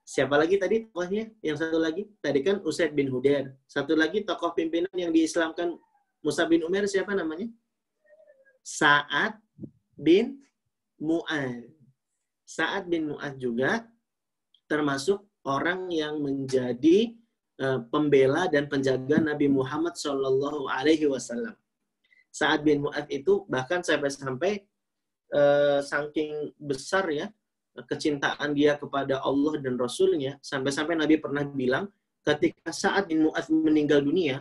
Siapa lagi tadi tokohnya? Yang satu lagi? Tadi kan Usaid bin Hudair. Satu lagi tokoh pimpinan yang diislamkan Mus'ab bin Umair siapa namanya? Sa'ad bin Mu'adz. Sa'ad bin Mu'adz juga termasuk orang yang menjadi pembela dan penjaga Nabi Muhammad Shallallahu Alaihi Wasallam. Sa'ad bin Mu'adz itu bahkan sampai saking besar ya kecintaan dia kepada Allah dan Rasulnya, sampai-sampai Nabi pernah bilang ketika Sa'ad bin Mu'adz meninggal dunia,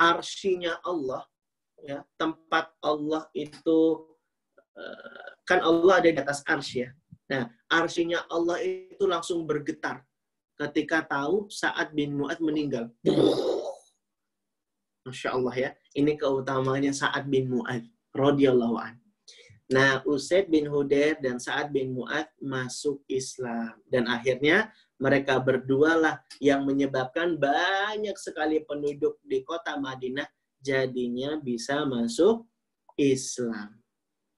arsy-nya Allah, ya, tempat Allah itu kan Allah ada di atas arsy ya. Nah, arsy-nya Allah itu langsung bergetar ketika tahu Sa'ad bin Mu'adz meninggal. Masya Allah ya. Ini keutamaannya Sa'ad bin Mu'adz radhiyallahu anhu. Nah, Usaid bin Hudair dan Sa'ad bin Mu'adz masuk Islam. Dan akhirnya mereka berdua lah yang menyebabkan banyak sekali penduduk di kota Madinah jadinya bisa masuk Islam.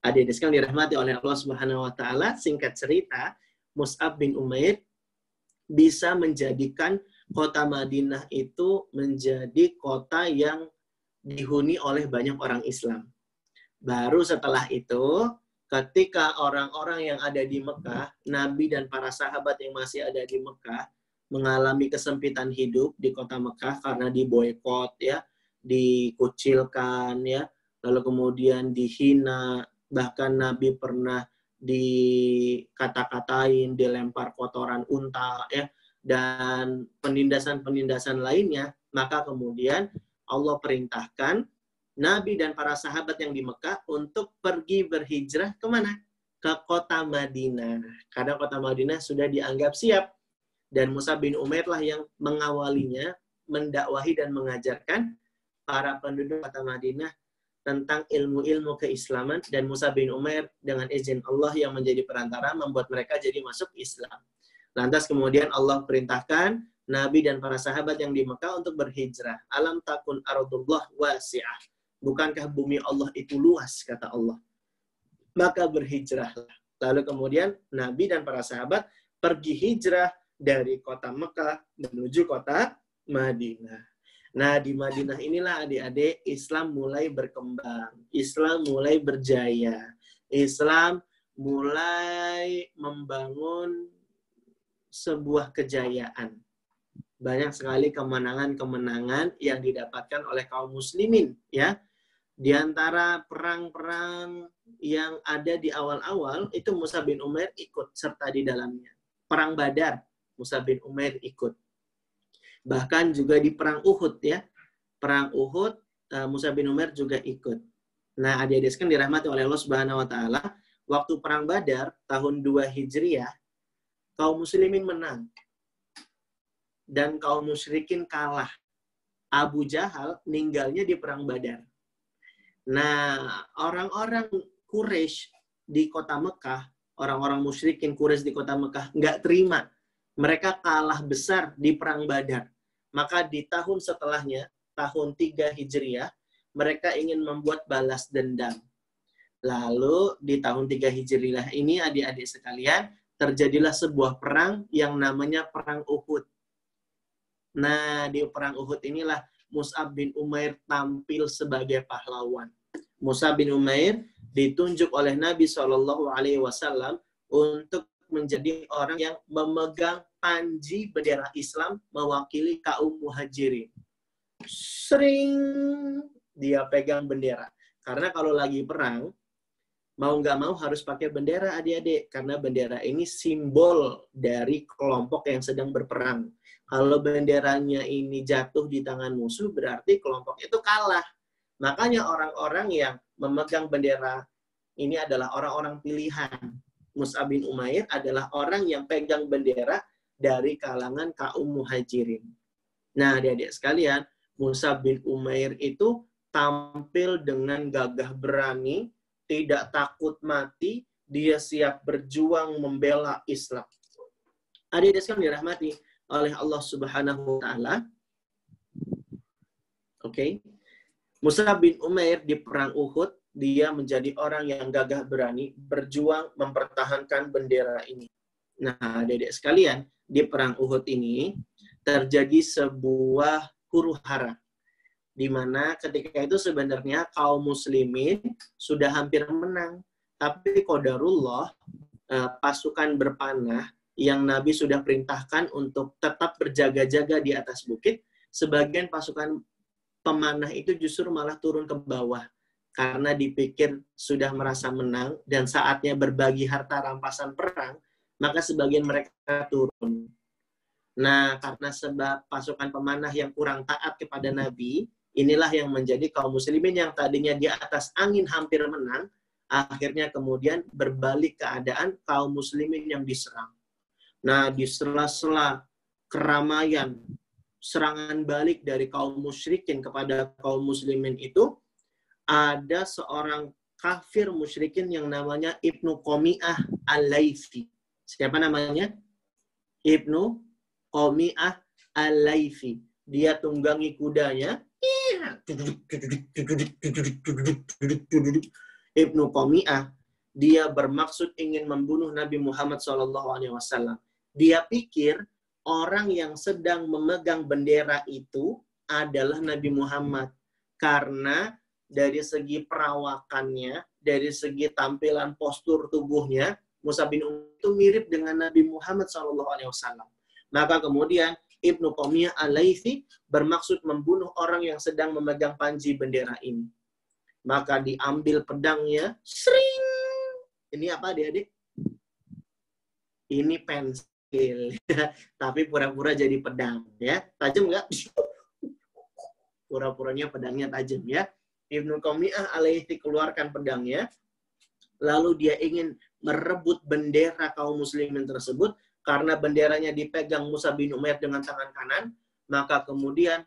Adik-adik sekalian dirahmati oleh Allah Subhanahu wa taala, singkat cerita, Mus'ab bin Umair bisa menjadikan kota Madinah itu menjadi kota yang dihuni oleh banyak orang Islam. Baru setelah itu, ketika orang-orang yang ada di Mekah, Nabi dan para sahabat yang masih ada di Mekah, mengalami kesempitan hidup di kota Mekah karena diboykot, ya, dikucilkan, ya, lalu kemudian dihina, bahkan Nabi pernah dikata-katain, dilempar kotoran unta, ya, dan penindasan-penindasan lainnya, maka kemudian Allah perintahkan Nabi dan para sahabat yang di Mekah untuk pergi berhijrah kemana? Ke kota Madinah. Karena kota Madinah sudah dianggap siap. Dan Mus'ab bin Umair lah yang mengawalinya, mendakwahi dan mengajarkan para penduduk kota Madinah tentang ilmu-ilmu keislaman, dan Mus'ab bin Umair dengan izin Allah yang menjadi perantara membuat mereka jadi masuk Islam. Lantas kemudian Allah perintahkan Nabi dan para sahabat yang di Mekah untuk berhijrah. Alam takun ardullah wasi'ah. Bukankah bumi Allah itu luas, kata Allah. Maka berhijrahlah. Lalu kemudian Nabi dan para sahabat pergi hijrah dari kota Mekah menuju kota Madinah. Nah, di Madinah inilah adik-adik Islam mulai berkembang. Islam mulai berjaya. Islam mulai membangun sebuah kejayaan. Banyak sekali kemenangan-kemenangan yang didapatkan oleh kaum muslimin, ya. Di antara perang-perang yang ada di awal-awal itu Mus'ab bin Umair ikut serta di dalamnya. Perang Badar, Mus'ab bin Umair ikut. Bahkan juga di perang Uhud, ya. Perang Uhud, Mus'ab bin Umair juga ikut. Nah, adik-adik sekalian dirahmati oleh Allah Subhanahu wa taala, waktu perang Badar tahun 2 Hijriah, kaum muslimin menang. Dan kaum musyrikin kalah. Abu Jahal meninggalnya di perang Badar. Nah, orang-orang Quraisy di kota Mekah, orang-orang musyrikin Quraisy di kota Mekah nggak terima. Mereka kalah besar di perang Badar. Maka di tahun setelahnya, tahun 3 Hijriah, mereka ingin membuat balas dendam. Lalu di tahun 3 Hijriah ini, adik-adik sekalian, terjadilah sebuah perang yang namanya Perang Uhud. Nah, di Perang Uhud inilah Mus'ab bin Umair tampil sebagai pahlawan. Mus'ab bin Umair ditunjuk oleh Nabi SAW untuk menjadi orang yang memegang panji bendera Islam mewakili kaum muhajirin. Sering dia pegang bendera. Karena kalau lagi perang, mau nggak mau harus pakai bendera, adik-adik. Karena bendera ini simbol dari kelompok yang sedang berperang. Kalau benderanya ini jatuh di tangan musuh, berarti kelompok itu kalah. Makanya orang-orang yang memegang bendera ini adalah orang-orang pilihan. Mus'ab bin Umair adalah orang yang pegang bendera dari kalangan kaum muhajirin. Nah, adik-adik sekalian, Mus'ab bin Umair itu tampil dengan gagah berani, tidak takut mati, dia siap berjuang membela Islam. Adik-adik sekalian dirahmati oleh Allah Subhanahu wa taala. Oke. Mus'ab bin Umair di perang Uhud, dia menjadi orang yang gagah berani, berjuang mempertahankan bendera ini. Nah, adik-adik sekalian, di perang Uhud ini terjadi sebuah huru-hara, di mana ketika itu sebenarnya kaum muslimin sudah hampir menang. Tapi qadarullah, pasukan berpanah yang Nabi sudah perintahkan untuk tetap berjaga-jaga di atas bukit, sebagian pasukan pemanah itu justru malah turun ke bawah. Karena dipikir sudah merasa menang dan saatnya berbagi harta rampasan perang, maka sebagian mereka turun. Nah, karena sebab pasukan pemanah yang kurang taat kepada Nabi, inilah yang menjadi kaum muslimin yang tadinya di atas angin hampir menang, akhirnya kemudian berbalik keadaan kaum muslimin yang diserang. Nah, di sela-sela keramaian, serangan balik dari kaum musyrikin kepada kaum muslimin itu, ada seorang kafir musyrikin yang namanya Ibnu Qami'ah Al-Laythi. Siapa namanya? Ibnu Qami'ah Al-Laythi. Dia tunggangi kudanya. Ibnu Qami'ah, dia bermaksud ingin membunuh Nabi Muhammad SAW. Dia pikir orang yang sedang memegang bendera itu adalah Nabi Muhammad. Karena dari segi perawakannya, dari segi tampilan postur tubuhnya, Mus'ab bin Umair itu mirip dengan Nabi Muhammad SAW. Maka kemudian Ibnu Qami'ah Al-Laythi bermaksud membunuh orang yang sedang memegang panji bendera ini. Maka diambil pedangnya, sering. Ini apa adik-adik? Ini pensil, tapi pura-pura jadi pedang, ya. Tajam nggak? Pura-puranya pedangnya tajam, ya. Ibnu Qami'ah Al-Laythi keluarkan pedangnya, lalu dia ingin merebut bendera kaum muslimin tersebut, karena benderanya dipegang Mus'ab bin Umair dengan tangan kanan, maka kemudian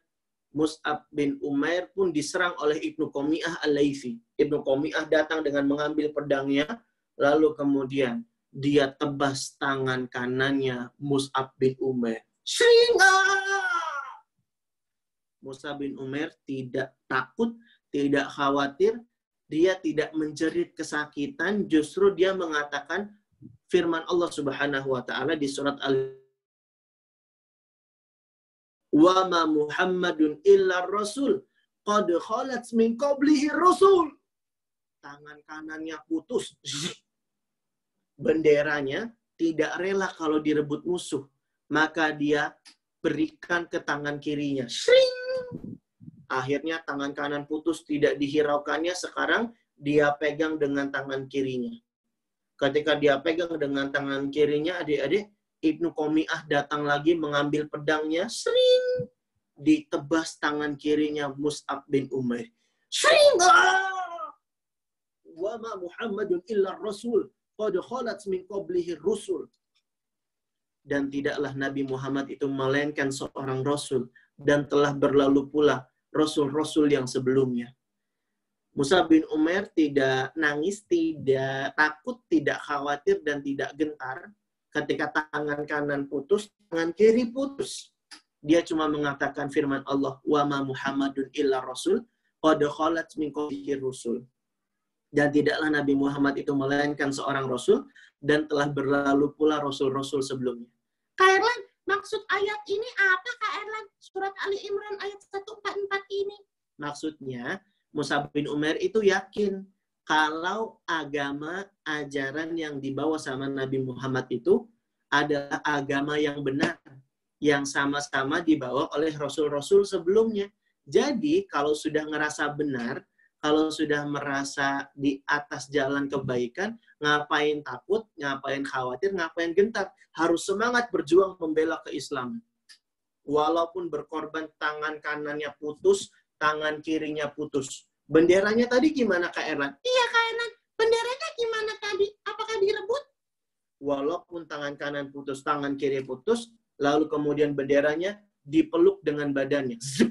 Mus'ab bin Umair pun diserang oleh Ibnu Qami'ah Al-Laythi. Ibnu Qami'ah datang dengan mengambil pedangnya, lalu kemudian dia tebas tangan kanannya Mus'ab bin Umair. Mus'ab bin Umair tidak takut, tidak khawatir, dia tidak menjerit kesakitan, justru dia mengatakan firman Allah Subhanahu wa taala di surat Wa ma Muhammadun illa rasul qad khalat min qablihi rasul. Tangan kanannya putus. Benderanya tidak rela kalau direbut musuh, maka dia berikan ke tangan kirinya. Shring! Akhirnya tangan kanan putus, tidak dihiraukannya, sekarang dia pegang dengan tangan kirinya. Ketika dia pegang dengan tangan kirinya, adik-adik, Ibnu Qami'ah datang lagi mengambil pedangnya, sering ditebas tangan kirinya Mus'ab bin Umair. Sering! Wa ma Muhammadun illa rasul qad khalat min qablihi rusul. Dan tidaklah Nabi Muhammad itu melainkan seorang rasul, dan telah berlalu pula rasul-rasul yang sebelumnya. Mus'ab bin Umair tidak nangis, tidak takut, tidak khawatir, dan tidak gentar. Ketika tangan kanan putus, tangan kiri putus. Dia cuma mengatakan firman Allah, wa ma Muhammadun illa rasul qad khalat min qablihi rusul. Dan tidaklah Nabi Muhammad itu melainkan seorang rasul, dan telah berlalu pula rasul-rasul sebelumnya. Kak Erlan, maksud ayat ini apa Kak Erlan? Surat Ali Imran ayat 144 ini. Maksudnya, Mus'ab bin Umair itu yakin kalau agama, ajaran yang dibawa sama Nabi Muhammad itu adalah agama yang benar, yang sama-sama dibawa oleh rasul-rasul sebelumnya. Jadi, kalau sudah ngerasa benar, kalau sudah merasa di atas jalan kebaikan, ngapain takut, ngapain khawatir, ngapain gentar. Harus semangat berjuang membela keislaman. Walaupun berkorban tangan kanannya putus, tangan kirinya putus. Benderanya tadi gimana Kak Erlan? Iya Kak Erlan, benderanya gimana tadi? Apakah direbut? Walaupun tangan kanan putus, tangan kiri putus, lalu kemudian benderanya dipeluk dengan badannya. Zup.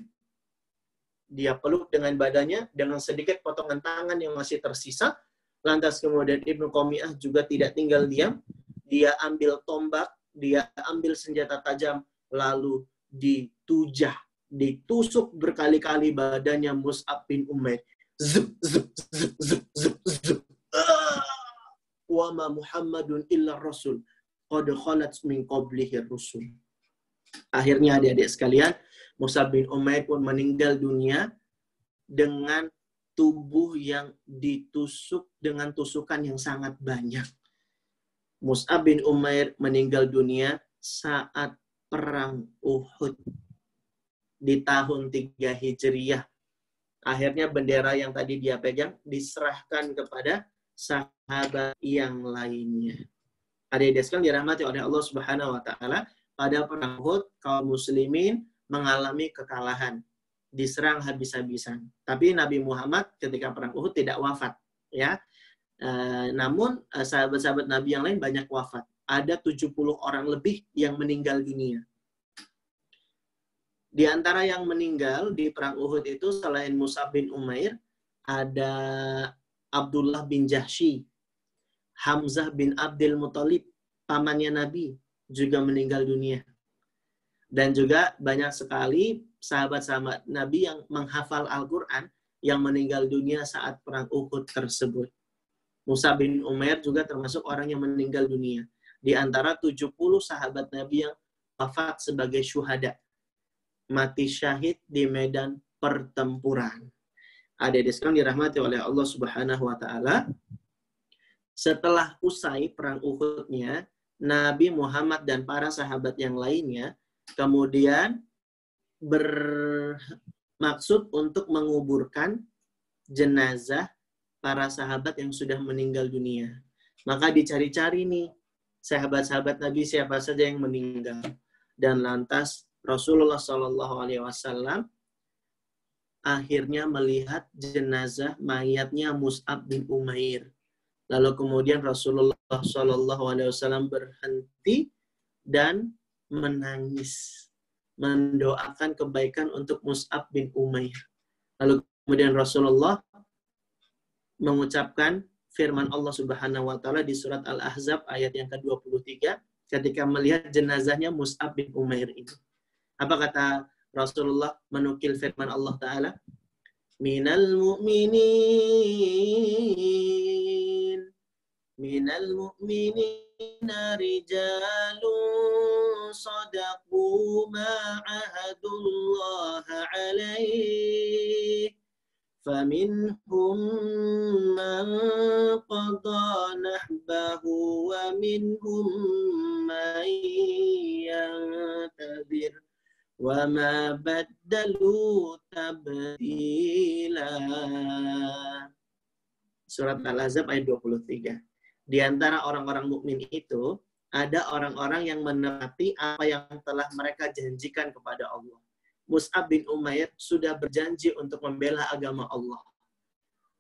Dia peluk dengan badannya, dengan sedikit potongan tangan yang masih tersisa. Lantas kemudian Ibnu Qomiyah juga tidak tinggal diam. Dia ambil tombak, dia ambil senjata tajam, lalu ditujah, ditusuk berkali-kali badannya Mus'ab bin Umair. Zup, zup, zup, zup, zup, zup. Wa ma Muhammadun illa rasul qad khalat min qablihi rusul. Akhirnya adik-adik sekalian, Mus'ab bin Umair pun meninggal dunia dengan tubuh yang ditusuk dengan tusukan yang sangat banyak. Mus'ab bin Umair meninggal dunia saat perang Uhud di tahun 3 Hijriah. Akhirnya bendera yang tadi dia pegang diserahkan kepada sahabat yang lainnya. Adik-adik sekalian dirahmati oleh Allah Subhanahu wa taala, pada perang Uhud kaum muslimin mengalami kekalahan, diserang habis-habisan. Tapi Nabi Muhammad ketika perang Uhud tidak wafat, ya. Namun sahabat-sahabat Nabi yang lain banyak wafat. Ada 70 orang lebih yang meninggal dunia. Di antara yang meninggal di perang Uhud itu selain Mus'ab bin Umair, ada Abdullah bin Jahsy, Hamzah bin Abdul Muthalib, pamannya Nabi, juga meninggal dunia. Dan juga banyak sekali sahabat-sahabat Nabi yang menghafal Al-Quran yang meninggal dunia saat perang Uhud tersebut. Mus'ab bin Umair juga termasuk orang yang meninggal dunia. Di antara 70 sahabat Nabi yang wafat sebagai syuhada, mati syahid di medan pertempuran. Adik-adik sekalian dirahmati oleh Allah Subhanahu wa taala. Setelah usai perang Uhud-nya, Nabi Muhammad dan para sahabat yang lainnya kemudian bermaksud untuk menguburkan jenazah para sahabat yang sudah meninggal dunia. Maka dicari-cari nih sahabat-sahabat Nabi siapa saja yang meninggal. Dan lantas Rasulullah SAW akhirnya melihat jenazah mayatnya Mus'ab bin Umair. Lalu kemudian Rasulullah SAW berhenti dan menangis, mendoakan kebaikan untuk Mus'ab bin Umair. Lalu kemudian Rasulullah mengucapkan firman Allah Subhanahu wa taala di surat Al-Ahzab ayat yang ke-23 ketika melihat jenazahnya Mus'ab bin Umair itu. Apa kata Rasulullah menukil firman Allah Ta'ala? Minal mu'minina rijalun sadaqu ma'ahadullaha alaih faminhum man qada nahbahu wa minhum man yantazir wa ma baddalu tabdila. Surat Al-Ahzab ayat 23. Di antara orang-orang mukmin itu ada orang-orang yang menepati apa yang telah mereka janjikan kepada Allah. Mus'ab bin Umair sudah berjanji untuk membela agama Allah.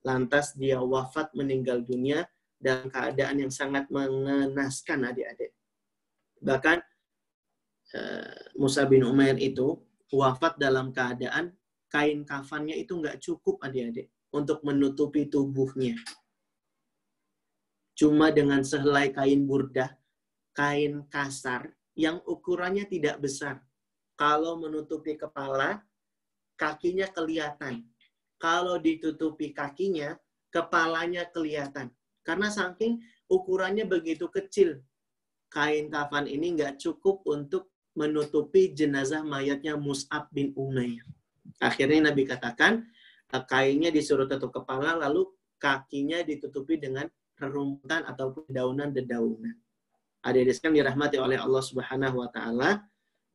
Lantas dia wafat meninggal dunia dalam keadaan yang sangat mengenaskan adik-adik. Bahkan Mus'ab bin Umair itu wafat dalam keadaan kain kafannya itu nggak cukup adik-adik untuk menutupi tubuhnya. Cuma dengan sehelai kain burdah, kain kasar yang ukurannya tidak besar. Kalau menutupi kepala, kakinya kelihatan. Kalau ditutupi kakinya, kepalanya kelihatan. Karena saking ukurannya begitu kecil, kain kafan ini nggak cukup untuk menutupi jenazah mayatnya Mus'ab bin Umair. Akhirnya Nabi katakan, kainnya disuruh tutup kepala, lalu kakinya ditutupi dengan rerumputan ataupun dedaunan-dedaunan. Adik-adik sekalian dirahmati oleh Allah Subhanahu wa taala,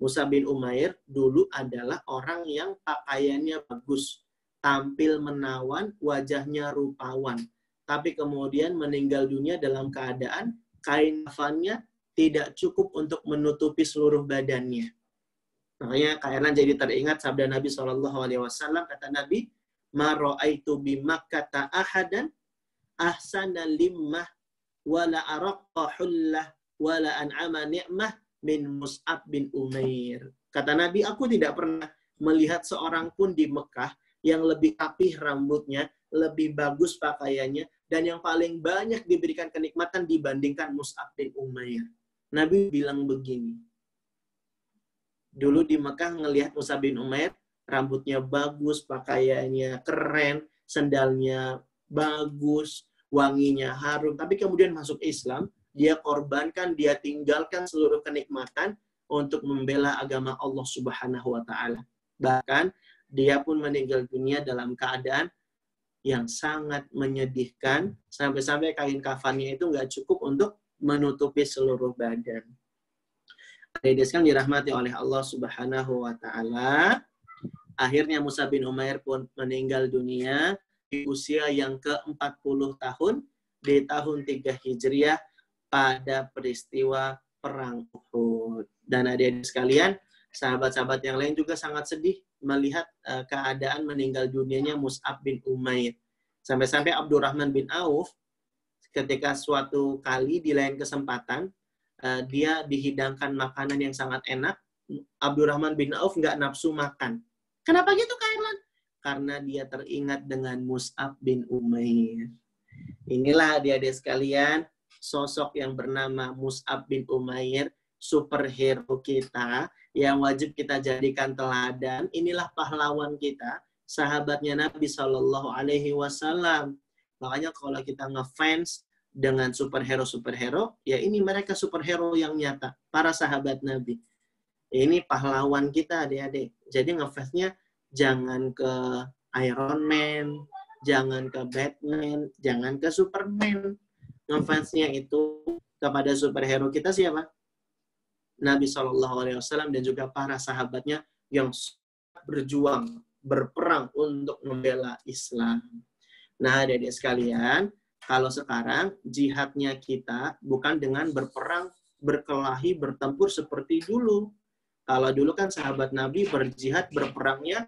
Mus'ab bin Umair dulu adalah orang yang pakaiannya bagus, tampil menawan, wajahnya rupawan. Tapi kemudian meninggal dunia dalam keadaan kain kafannya tidak cukup untuk menutupi seluruh badannya. Makanya Kak Erlan jadi teringat sabda Nabi SAW, kata Nabi, ma ra'aitu bi Makkah ahadan ahsana limmah wala araqqa hullah wala an'ama ni'mah min Mus'ab bin Umair. Kata Nabi, aku tidak pernah melihat seorang pun di Mekah yang lebih rapih rambutnya, lebih bagus pakaiannya, dan yang paling banyak diberikan kenikmatan dibandingkan Mus'ab bin Umair. Nabi bilang begini. Dulu di Mekah ngelihat Mus'ab bin Umair, rambutnya bagus, pakaiannya keren, sendalnya bagus, wanginya harum. Tapi kemudian masuk Islam, dia korbankan, dia tinggalkan seluruh kenikmatan untuk membela agama Allah Subhanahu wa Ta'ala. Bahkan dia pun meninggal dunia dalam keadaan yang sangat menyedihkan, sampai-sampai kain kafannya itu nggak cukup untuk menutupi seluruh badan. Adik-adik sekalian dirahmati oleh Allah Subhanahu wa Ta'ala. Akhirnya Mus'ab bin Umair pun meninggal dunia di usia yang ke-40 tahun, di tahun 3 Hijriah pada peristiwa Perang Uhud. Dan adik-adik sekalian, sahabat-sahabat yang lain juga sangat sedih melihat keadaan meninggal dunianya Mus'ab bin Umair. Sampai-sampai Abdurrahman bin Auf ketika suatu kali di lain kesempatan dia dihidangkan makanan yang sangat enak, Abdurrahman bin Auf nggak nafsu makan. Kenapa gitu, Kak Irlan? Karena dia teringat dengan Mus'ab bin Umair. Inilah adik-adik sekalian, sosok yang bernama Mus'ab bin Umair, superhero kita, yang wajib kita jadikan teladan. Inilah pahlawan kita, sahabatnya Nabi Shallallahu Alaihi Wasallam. Makanya kalau kita ngefans dengan superhero-superhero, ya ini mereka superhero yang nyata, para sahabat Nabi. Ini pahlawan kita, adik-adik. Jadi ngefansnya jangan ke Iron Man, jangan ke Batman, jangan ke Superman. Ngefansnya itu kepada superhero kita siapa? Nabi SAW dan juga para sahabatnya yang berjuang, berperang untuk membela Islam. Nah, adik-adik sekalian, kalau sekarang jihadnya kita bukan dengan berperang, berkelahi, bertempur seperti dulu. Kalau dulu kan sahabat Nabi berjihad, berperangnya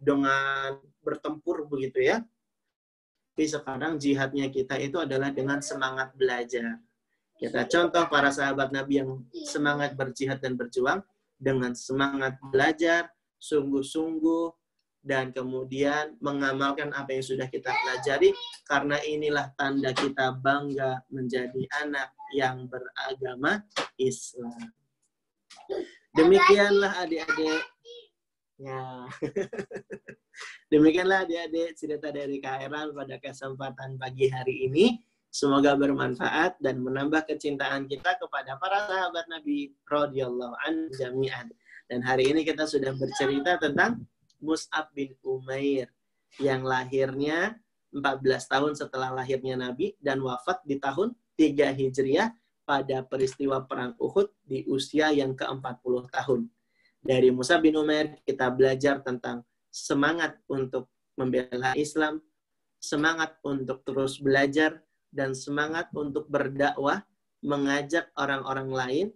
dengan bertempur begitu ya. Tapi sekarang jihadnya kita itu adalah dengan semangat belajar. Kita contoh para sahabat Nabi yang semangat berjihad dan berjuang dengan semangat belajar, sungguh-sungguh, dan kemudian mengamalkan apa yang sudah kita pelajari, karena inilah tanda kita bangga menjadi anak yang beragama Islam. Demikianlah adik-adik. Ya. Demikianlah adik-adik cerita dari Kak Irlan pada kesempatan pagi hari ini. Semoga bermanfaat dan menambah kecintaan kita kepada para sahabat Nabi radhiyallahu anhum jami'an. Dan hari ini kita sudah bercerita tentang Mus'ab bin Umair yang lahirnya 14 tahun setelah lahirnya Nabi dan wafat di tahun 3 Hijriah pada peristiwa Perang Uhud di usia yang ke-40 tahun. Dari Mus'ab bin Umair kita belajar tentang semangat untuk membela Islam, semangat untuk terus belajar, dan semangat untuk berdakwah, mengajak orang-orang lain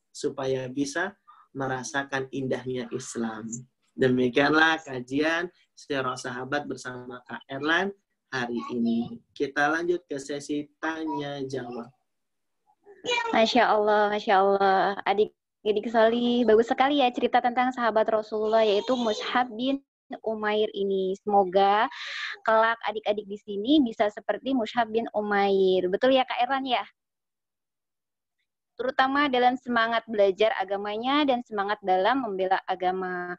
supaya bisa merasakan indahnya Islam. Demikianlah kajian Sirah Sahabat bersama Kak Irlan hari ini. Kita lanjut ke sesi tanya jawab. Masya Allah, adik-adik sekali, bagus sekali ya cerita tentang sahabat Rasulullah yaitu Mus'ab bin Umair ini. Semoga kelak adik-adik di sini bisa seperti Mus'ab bin Umair. Betul ya Kak Irlan ya? Terutama dalam semangat belajar agamanya dan semangat dalam membela agama.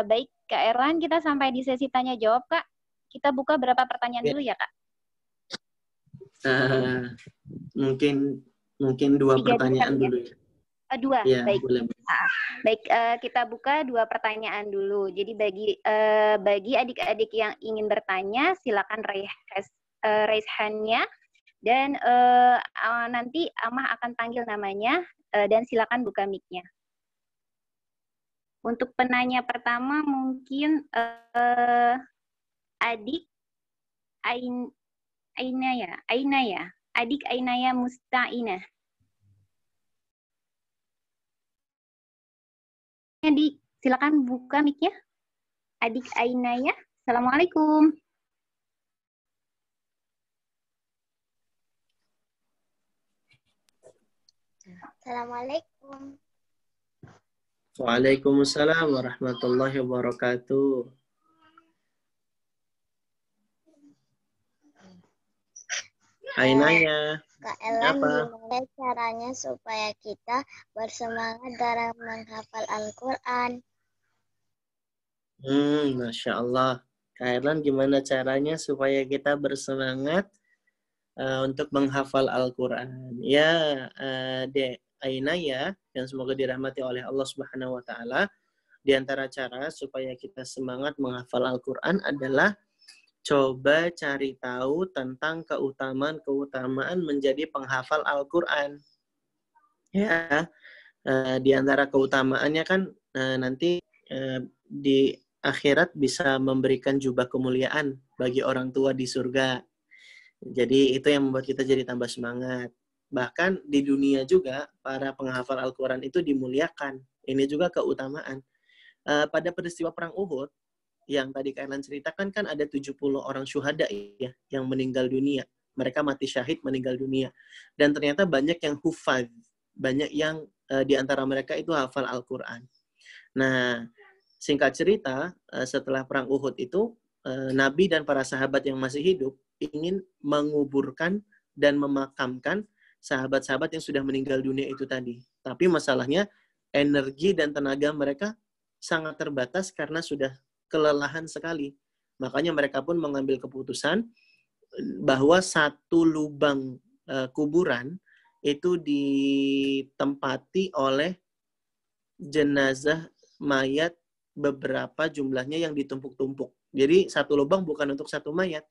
Baik Kak Irlan, kita sampai di sesi tanya jawab Kak. Kita buka berapa pertanyaan dulu ya Kak? Mungkin 2 pertanyaan dulu ya. 2, ya, baik. Boleh. Baik, kita buka 2 pertanyaan dulu. Jadi bagi adik-adik yang ingin bertanya, silakan raise hand-nya dan nanti Amah akan panggil namanya dan silakan buka mic-nya. Untuk penanya pertama mungkin adik Ainaya, adik Ainaya Musta'inah. Adik, silakan buka mic-nya. Adik Ainaya, Assalamualaikum. Assalamualaikum. Waalaikumsalam warahmatullahi wabarakatuh. Ainaya, Kak Elan, apa? gimana caranya supaya kita bersemangat dalam menghafal Al-Quran? Masya Allah. Kak Erlan, gimana caranya supaya kita bersemangat untuk menghafal Al-Quran? Ya, Dek Ainaya, yang semoga dirahmati oleh Allah Subhanahu Wa Taala. Di antara cara supaya kita semangat menghafal Al-Quran adalah coba cari tahu tentang keutamaan-keutamaan menjadi penghafal Al-Quran. Ya, di antara keutamaannya kan nanti di akhirat bisa memberikan jubah kemuliaan bagi orang tua di surga. Jadi itu yang membuat kita jadi tambah semangat. Bahkan di dunia juga para penghafal Al-Quran itu dimuliakan. Ini juga keutamaan. Pada peristiwa Perang Uhud, yang tadi kalian ceritakan kan ada 70 orang syuhada ya yang meninggal dunia. Mereka mati syahid meninggal dunia. Dan ternyata banyak yang hufaz, banyak yang di antara mereka itu hafal Al-Quran. Nah, singkat cerita, setelah Perang Uhud itu, Nabi dan para sahabat yang masih hidup ingin menguburkan dan memakamkan sahabat-sahabat yang sudah meninggal dunia itu tadi. Tapi masalahnya, energi dan tenaga mereka sangat terbatas karena sudah kelelahan sekali. Makanya mereka pun mengambil keputusan bahwa satu lubang kuburan itu ditempati oleh jenazah mayat beberapa jumlahnya yang ditumpuk-tumpuk. Jadi satu lubang bukan untuk satu mayat,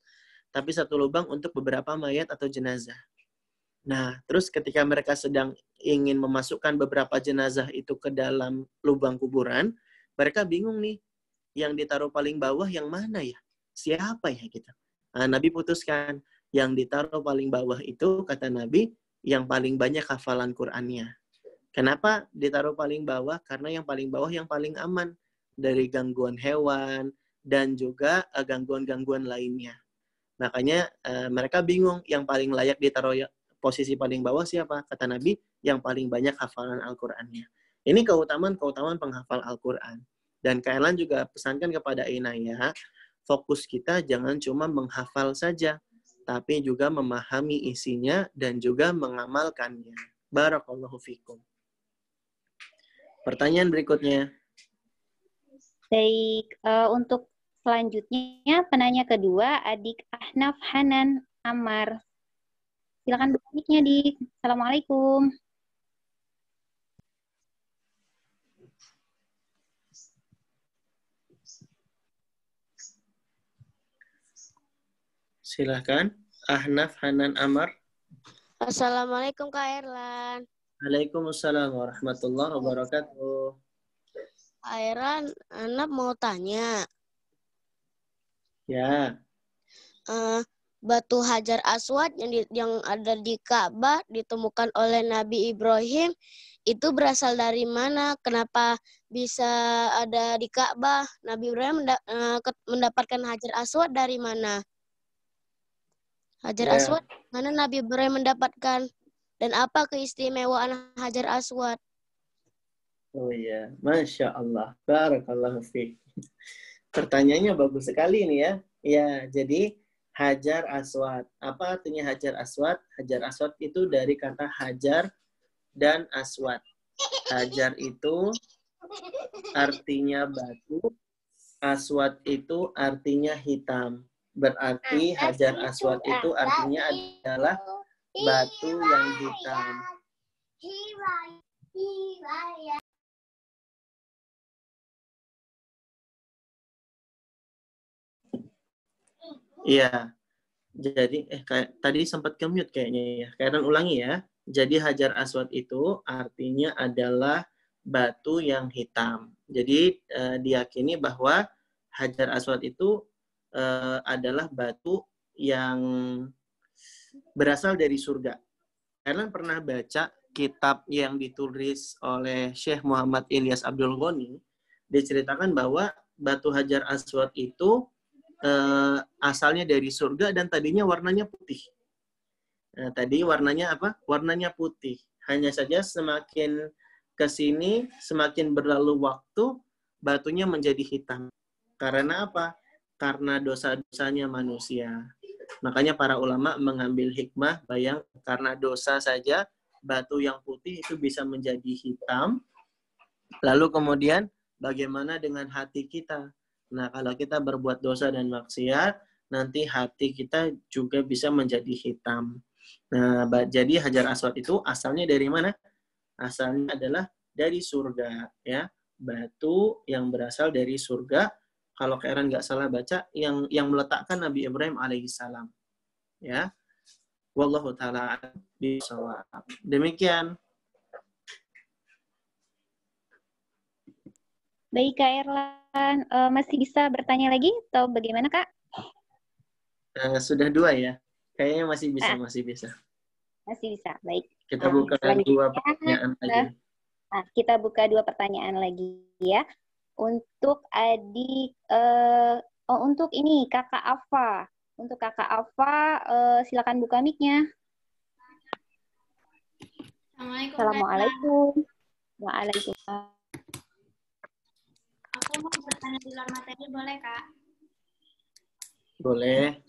tapi satu lubang untuk beberapa mayat atau jenazah. Nah, terus ketika mereka sedang ingin memasukkan beberapa jenazah itu ke dalam lubang kuburan, mereka bingung nih, yang ditaruh paling bawah yang mana ya? Siapa ya kita? Nah, Nabi putuskan, yang ditaruh paling bawah itu, kata Nabi, yang paling banyak hafalan Qur'annya. Kenapa ditaruh paling bawah? Karena yang paling bawah yang paling aman dari gangguan hewan dan juga gangguan-gangguan lainnya. Makanya mereka bingung, yang paling layak ditaruh posisi paling bawah siapa? Kata Nabi, yang paling banyak hafalan Al-Qur'annya. Ini keutamaan penghafal Al-Qur'an. Dan Kailan juga pesankan kepada Inaya, fokus kita jangan cuma menghafal saja, tapi juga memahami isinya dan juga mengamalkannya. Barakallahu fikum. Pertanyaan berikutnya. Baik, untuk selanjutnya penanya kedua, adik Ahnaf Hanan Amar. Silakan bertanya, Dik. Assalamualaikum. Silakan, Ahnaf Hanan Amar. Assalamualaikum Kak Erlan. Waalaikumsalam warahmatullahi wabarakatuh. Kak Erlan, anak mau tanya. Ya. Batu Hajar Aswad yang ada di Ka'bah ditemukan oleh Nabi Ibrahim itu berasal dari mana? Kenapa bisa ada di Ka'bah? Nabi Ibrahim mendapatkan Hajar Aswad dari mana? Hajar Aswad mana Nabi Ibrahim mendapatkan? Dan apa keistimewaan Hajar Aswad? Oh iya, Masya Allah. Barakallahu fiik. Pertanyaannya bagus sekali ini ya. Ya, jadi Hajar Aswad. Apa artinya Hajar Aswad? Hajar Aswad itu dari kata hajar dan aswad. Hajar itu artinya batu, aswad itu artinya hitam. Berarti Hajar Aswad itu artinya adalah batu yang hitam. Iya. Jadi tadi sempat ke-mute kayaknya ya. Kalian ulangi ya. Jadi Hajar Aswad itu artinya adalah batu yang hitam. Jadi diyakini bahwa Hajar Aswad itu adalah batu yang berasal dari surga. Kalian pernah baca kitab yang ditulis oleh Syekh Muhammad Ilyas Abdul Ghani, diceritakan bahwa batu Hajar Aswad itu asalnya dari surga dan tadinya warnanya putih. Nah, tadi warnanya apa? Warnanya putih. Hanya saja semakin ke sini, semakin berlalu waktu, batunya menjadi hitam. Karena apa? Karena dosa-dosanya manusia. Makanya para ulama mengambil hikmah, bayang karena dosa saja, batu yang putih itu bisa menjadi hitam. Lalu kemudian bagaimana dengan hati kita? Nah, kalau kita berbuat dosa dan maksiat, nanti hati kita juga bisa menjadi hitam. Nah, jadi Hajar Aswad itu asalnya dari mana? Asalnya adalah dari surga, ya. Batu yang berasal dari surga. Kalau Kairan nggak salah baca, yang meletakkan Nabi Ibrahim alaihissalam, ya. Wallahu ta'ala bishawab. Demikian. Baik, Kak Erlan. Masih bisa bertanya lagi atau bagaimana, Kak? Sudah 2 ya. Kayaknya masih bisa. Masih bisa. Baik. Kita buka 2 pertanyaan lagi. Nah, kita buka 2 pertanyaan lagi ya. Untuk adik, untuk ini Kakak Afa. Untuk Kakak Afa, silakan buka mic-nya. Assalamualaikum. Waalaikumsalam. Aku mau bertanya di luar materi, boleh, Kak? Boleh.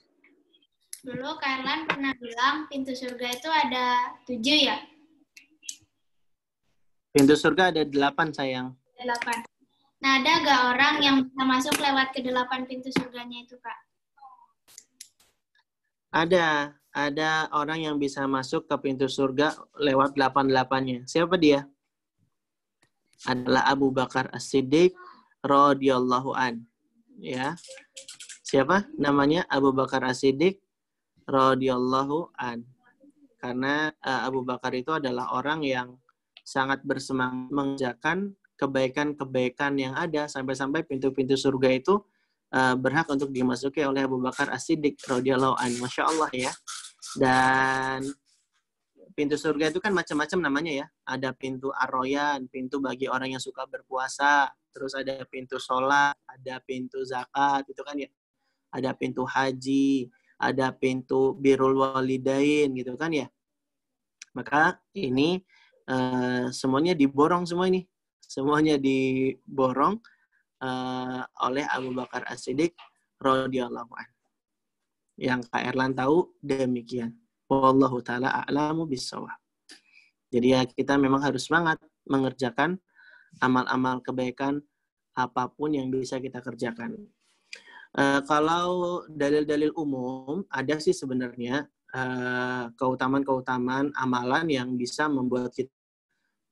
Dulu Kak Erlan pernah bilang pintu surga itu ada 7 ya? Pintu surga ada 8, sayang. 8. Nah, ada gak orang yang bisa masuk lewat ke-8 pintu surganya itu, Kak? Ada orang yang bisa masuk ke pintu surga lewat 8-8-nya. Siapa dia? Adalah Abu Bakar As-Siddiq radhiyallahu an. Ya. Siapa namanya? Abu Bakar As-Siddiq radhiyallahu an. Karena Abu Bakar itu adalah orang yang sangat bersemangat mengerjakan kebaikan-kebaikan yang ada sampai-sampai pintu-pintu surga itu berhak untuk dimasuki oleh Abu Bakar As-Siddiq radhiyallahu an. Masya Allah ya. Dan pintu surga itu kan macam-macam namanya ya. Ada pintu Ar-Royan, pintu bagi orang yang suka berpuasa. Terus ada pintu sholat, ada pintu zakat, itu kan ya. Ada pintu haji, ada pintu birrul walidain, gitu kan ya. Maka ini semuanya diborong semua ini. Semuanya diborong oleh Abu Bakar As-Siddiq radhiyallahu anhu. Yang Kak Erlan tahu demikian. Wallahu ta'ala a'lamu bissawab. Jadi ya kita memang harus semangat mengerjakan amal-amal kebaikan apapun yang bisa kita kerjakan. Kalau dalil-dalil umum, ada sih sebenarnya keutamaan-keutamaan amalan yang bisa membuat kita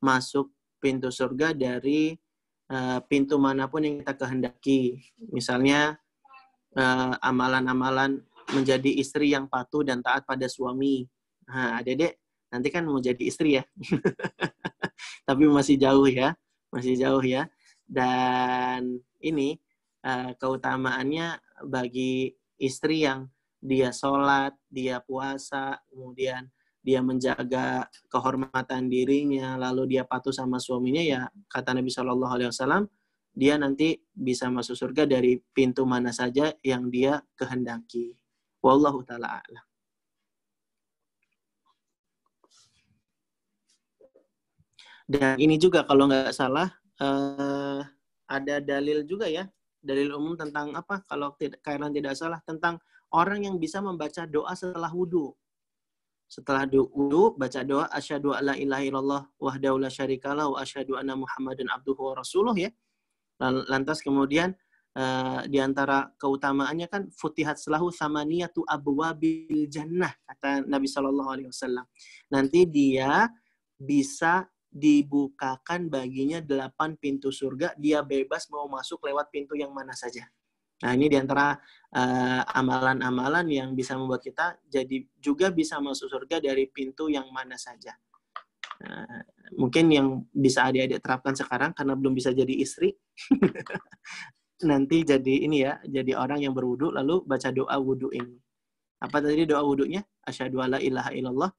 masuk pintu surga dari pintu manapun yang kita kehendaki. Misalnya amalan-amalan menjadi istri yang patuh dan taat pada suami. Nah, Dedek nanti kan mau jadi istri ya. Tapi masih jauh ya. Dan ini keutamaannya bagi istri yang dia sholat, dia puasa, kemudian dia menjaga kehormatan dirinya, lalu dia patuh sama suaminya, ya kata Nabi SAW, dia nanti bisa masuk surga dari pintu mana saja yang dia kehendaki. Wallahu ta'ala a'lam. Dan ini juga kalau nggak salah ada dalil juga ya, dalil umum tentang apa? Kalau kalian tidak salah, tentang orang yang bisa membaca doa setelah wudhu. Setelah wudhu baca doa asyhadu alla ilaha illallah wahdahu la syarikalah wa asyhadu anna muhammadan abduhu wa rasuluh ya. Lantas kemudian di antara keutamaannya kan futihat selahu samaniyatu abwabil jannah, kata Nabi SAW. Nanti dia bisa dibukakan baginya 8 pintu surga, dia bebas mau masuk lewat pintu yang mana saja. Nah, ini diantara amalan-amalan yang bisa membuat kita jadi juga bisa masuk surga dari pintu yang mana saja. Mungkin yang bisa adik-adik terapkan sekarang karena belum bisa jadi istri. Nanti jadi ini ya, jadi orang yang berwudu lalu baca doa wudu ini. Apa tadi doa wudunya? Asyhadu alla ilaha illallah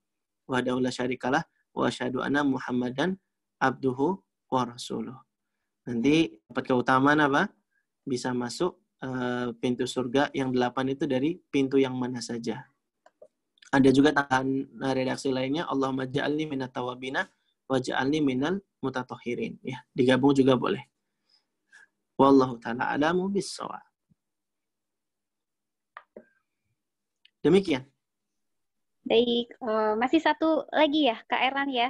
wahdahu la syarikalah wa asyhadu anna muhammadan abduhu wa rasuluh. Nanti dapat keutamaan apa? Bisa masuk pintu surga, yang 8 itu dari pintu yang mana saja. Ada juga tambahan redaksi lainnya, Allahumma ja'alni minat tawabina wa ja'alni minal mutatahhirin. Ya, digabung juga boleh. Wallahu ta'ala a'lamu bis-shawab. Demikian. Baik, masih satu lagi ya, Kak Erlan ya?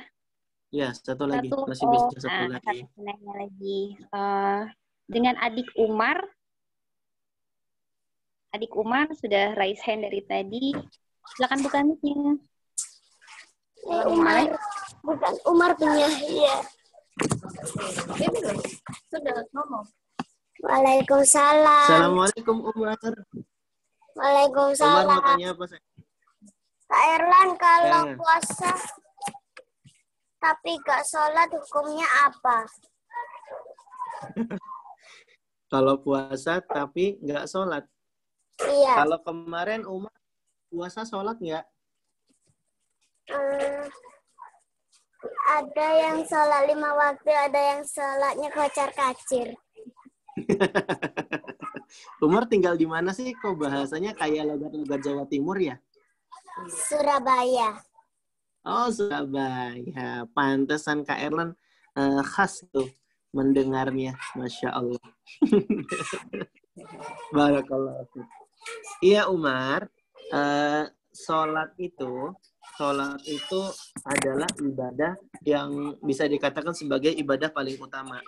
Ya, satu lagi. Satu, Masih bisa satu lagi. satu nanya lagi. Dengan adik Umar sudah raise hand dari tadi. Silakan buka mic-nya. Umar, bukan Umar punya. Iya. Sudah ngomong. Waalaikumsalam. Assalamualaikum Umar. Waalaikumsalam. Umar mau tanya apa? Kak Erlan, kalau Ya. puasa tapi gak sholat hukumnya apa? Kalau puasa tapi nggak sholat. Iya. Kalau kemarin Umar puasa sholat nggak? Ada yang sholat 5 waktu, ada yang sholatnya kocar-kacir. Umar tinggal di mana sih? Kok bahasanya kayak logat-logat Jawa Timur ya? Surabaya. Oh, Surabaya. Pantesan Kak Erlan khas tuh mendengarnya. Masya Allah. Barakallah. Iya Umar, sholat itu adalah ibadah yang bisa dikatakan sebagai ibadah paling utama.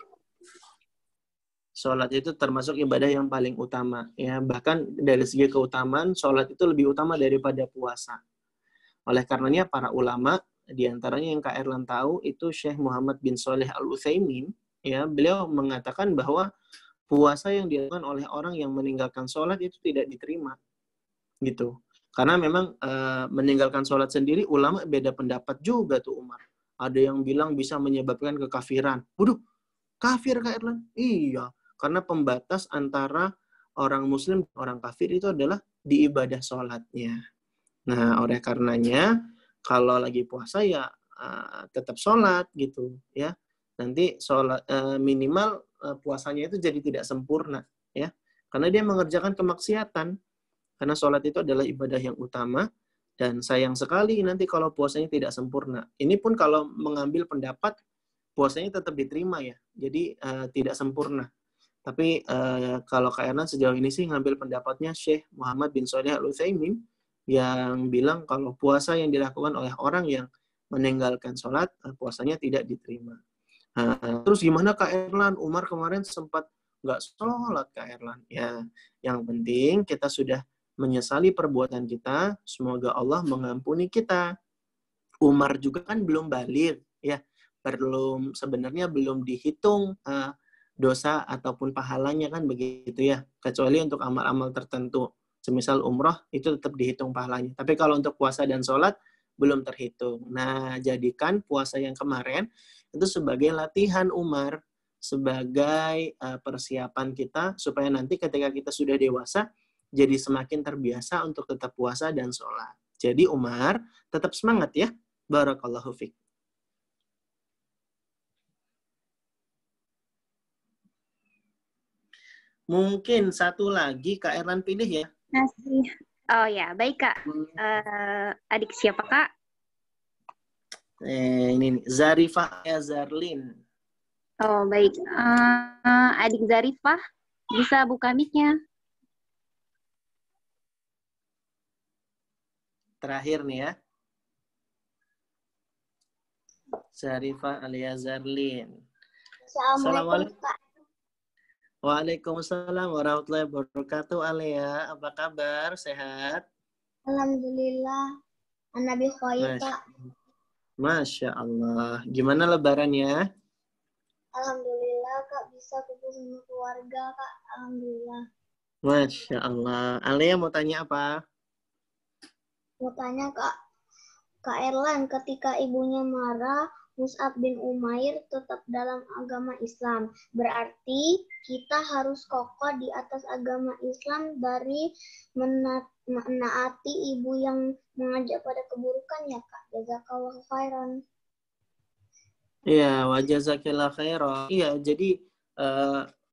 Sholat itu termasuk ibadah yang paling utama. Ya, bahkan dari segi keutamaan, sholat itu lebih utama daripada puasa. Oleh karenanya para ulama, diantaranya yang Kak Erlan tahu, itu Syekh Muhammad bin Shalih Al-Utsaimin, ya, beliau mengatakan bahwa puasa yang dilakukan oleh orang yang meninggalkan sholat itu tidak diterima. Gitu. Karena memang meninggalkan sholat sendiri, ulama beda pendapat juga tuh Umar. Ada yang bilang bisa menyebabkan kekafiran. Waduh, kafir Kak Erlan? Iya. Karena pembatas antara orang muslim dan orang kafir itu adalah di ibadah sholatnya. Nah, oleh karenanya, kalau lagi puasa ya tetap sholat gitu ya. Nanti sholat minimal puasanya itu jadi tidak sempurna ya. Karena dia mengerjakan kemaksiatan. Karena sholat itu adalah ibadah yang utama. Dan sayang sekali nanti kalau puasanya tidak sempurna. Ini pun kalau mengambil pendapat, puasanya tetap diterima ya. Jadi tidak sempurna. Tapi kalau Kak Erlan sejauh ini sih ngambil pendapatnya Syekh Muhammad bin Shalih Al-Utsaimin yang bilang kalau puasa yang dilakukan oleh orang yang meninggalkan sholat, puasanya tidak diterima. Terus gimana Kak Erlan? Umar kemarin sempat nggak sholat Kak Erlan. Ya, yang penting kita sudah menyesali perbuatan kita, semoga Allah mengampuni kita. Umar juga kan belum baligh, ya, sebenarnya belum dihitung dosa ataupun pahalanya kan begitu ya, kecuali untuk amal-amal tertentu. Semisal umroh itu tetap dihitung pahalanya. Tapi kalau untuk puasa dan sholat belum terhitung. Nah, jadikan puasa yang kemarin itu sebagai latihan Umar, sebagai persiapan kita supaya nanti ketika kita sudah dewasa jadi semakin terbiasa untuk tetap puasa dan sholat. Jadi Umar tetap semangat ya. Barakallahu fiik. Mungkin satu lagi Kak Erlan pilih ya. Masih. Oh ya, baik Kak. Adik siapa Kak? Ini nih, Zarifah Azarlin. Oh baik. Adik Zarifah, bisa buka mic-nya. Terakhir nih ya. Zarifah Aliazarlin. Assalamualaikum Kak. Waalaikumsalam warahmatullahi wabarakatuh. Alia, apa kabar? Sehat? Alhamdulillah. Anabi khair Kak. Masya Allah. Gimana lebarannya? Alhamdulillah Kak, bisa kumpul sama keluarga Kak. Alhamdulillah. Masya Allah. Alia mau tanya apa? Mau tanya Kak Erlan, ketika ibunya marah, Mus'ab bin Umair tetap dalam agama Islam. Berarti kita harus kokoh di atas agama Islam dari menaati ibu yang mengajak pada keburukan ya Kak. Jazakallahu khairan. Iya, wa jazakillah khairan. Iya, jadi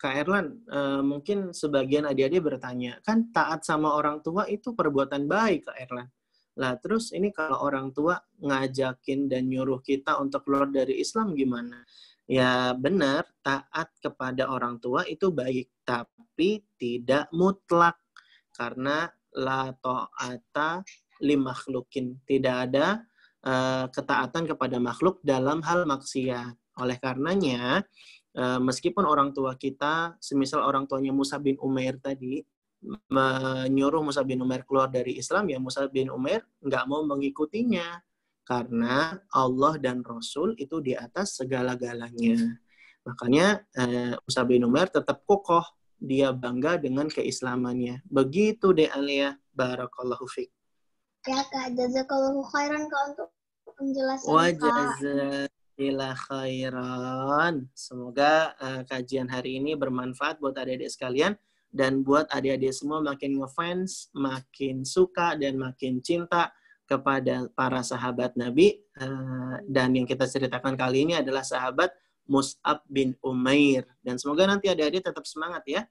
Kak Erlan, mungkin sebagian adik-adik bertanya, kan taat sama orang tua itu perbuatan baik, Kak Erlan. Lah, terus ini kalau orang tua ngajakin dan nyuruh kita untuk keluar dari Islam gimana? Ya benar, taat kepada orang tua itu baik, tapi tidak mutlak. Karena la ta'ata li makhlukin. Tidak ada ketaatan kepada makhluk dalam hal maksiat. Oleh karenanya, meskipun orang tua kita, semisal orang tuanya Musa bin Umair tadi, menyuruh Musa bin Umair keluar dari Islam, ya Musa bin Umair nggak mau mengikutinya. Karena Allah dan Rasul itu di atas segala-galanya. Makanya Musa bin Umair tetap kokoh. Dia bangga dengan keislamannya. Begitu deh Alia. Barakallahu fiqh. Ya Kak, jazakallahu khairan Kak untuk penjelasan Wa Kak. jazakallahu khairan. Semoga kajian hari ini bermanfaat buat adik-adik sekalian. Dan buat adik-adik semua makin ngefans, makin suka, dan makin cinta kepada para sahabat Nabi. Dan yang kita ceritakan kali ini adalah sahabat Mus'ab bin Umair. Dan semoga nanti adik-adik tetap semangat ya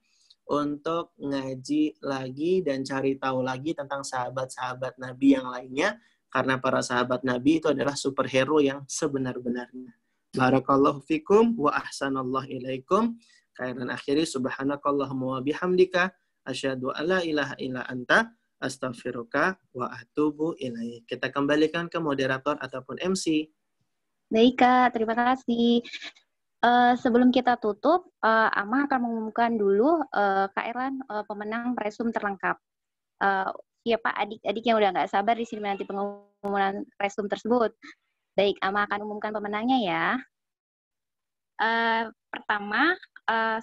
untuk ngaji lagi dan cari tahu lagi tentang sahabat-sahabat Nabi yang lainnya. Karena para sahabat Nabi itu adalah superhero yang sebenar-benarnya. Barakallahu fikum wa ahsanallahu ilaikum. Khairan akhiri subhanakallahumma wa bihamdika asyhadu alla ilaha illa anta astaghfiruka wa atubu ilaik. Kita kembalikan ke moderator ataupun MC. Baik Kak, terima kasih. Sebelum kita tutup, Ama akan mengumumkan dulu Kak Erlan pemenang resum terlengkap. Siapa adik-adik yang udah nggak sabar di sini nanti pengumuman resum tersebut. Baik, Ama akan umumkan pemenangnya ya. Pertama,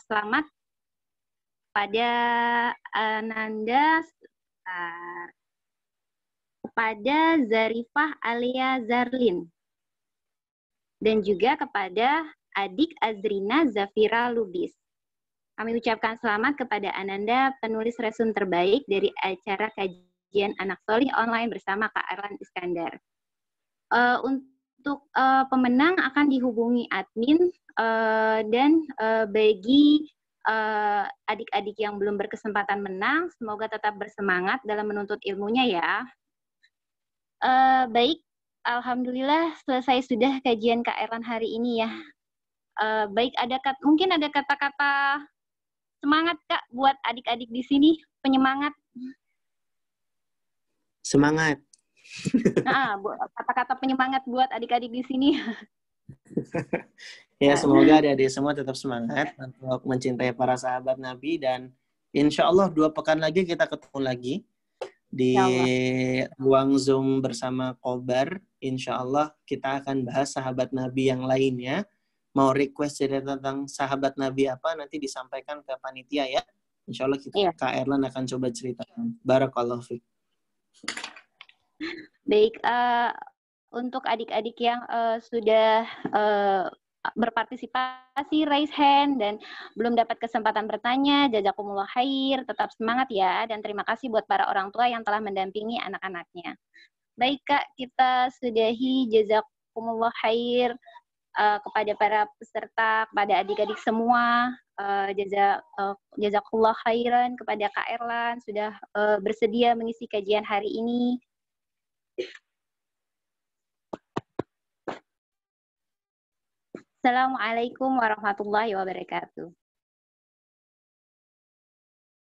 selamat pada Ananda, kepada Zarifah Alia Zarlin, dan juga kepada adik Azrina Zafira Lubis. Kami ucapkan selamat kepada Ananda, penulis resum terbaik dari acara kajian Anak Solih online bersama Kak Erlan Iskandar. Untuk pemenang akan dihubungi admin, dan bagi adik-adik yang belum berkesempatan menang, semoga tetap bersemangat dalam menuntut ilmunya ya. Baik, alhamdulillah selesai sudah kajian Kak Erlan hari ini ya. Baik, mungkin ada kata-kata semangat Kak buat adik-adik di sini, penyemangat. Semangat. Kata-kata penyemangat buat adik-adik di sini. Ya, semoga adik-adik semua tetap semangat untuk mencintai para sahabat Nabi, dan insya Allah 2 pekan lagi kita ketemu lagi di ruang Zoom bersama Kobar. Insya Allah kita akan bahas sahabat Nabi yang lainnya. Mau request cerita tentang sahabat Nabi apa, nanti disampaikan ke panitia ya. Insya Allah Kak Erlan akan coba ceritakan. Barakallahu fiik. Baik, untuk adik-adik yang sudah berpartisipasi, raise hand, dan belum dapat kesempatan bertanya, jazakumullah khair, tetap semangat ya, dan terima kasih buat para orang tua yang telah mendampingi anak-anaknya. Baik Kak, kita sudahi, jazakumullah khair kepada para peserta, kepada adik-adik semua, jazakumullah khairan kepada Kak Erlan sudah bersedia mengisi kajian hari ini. Assalamualaikum warahmatullahi wabarakatuh.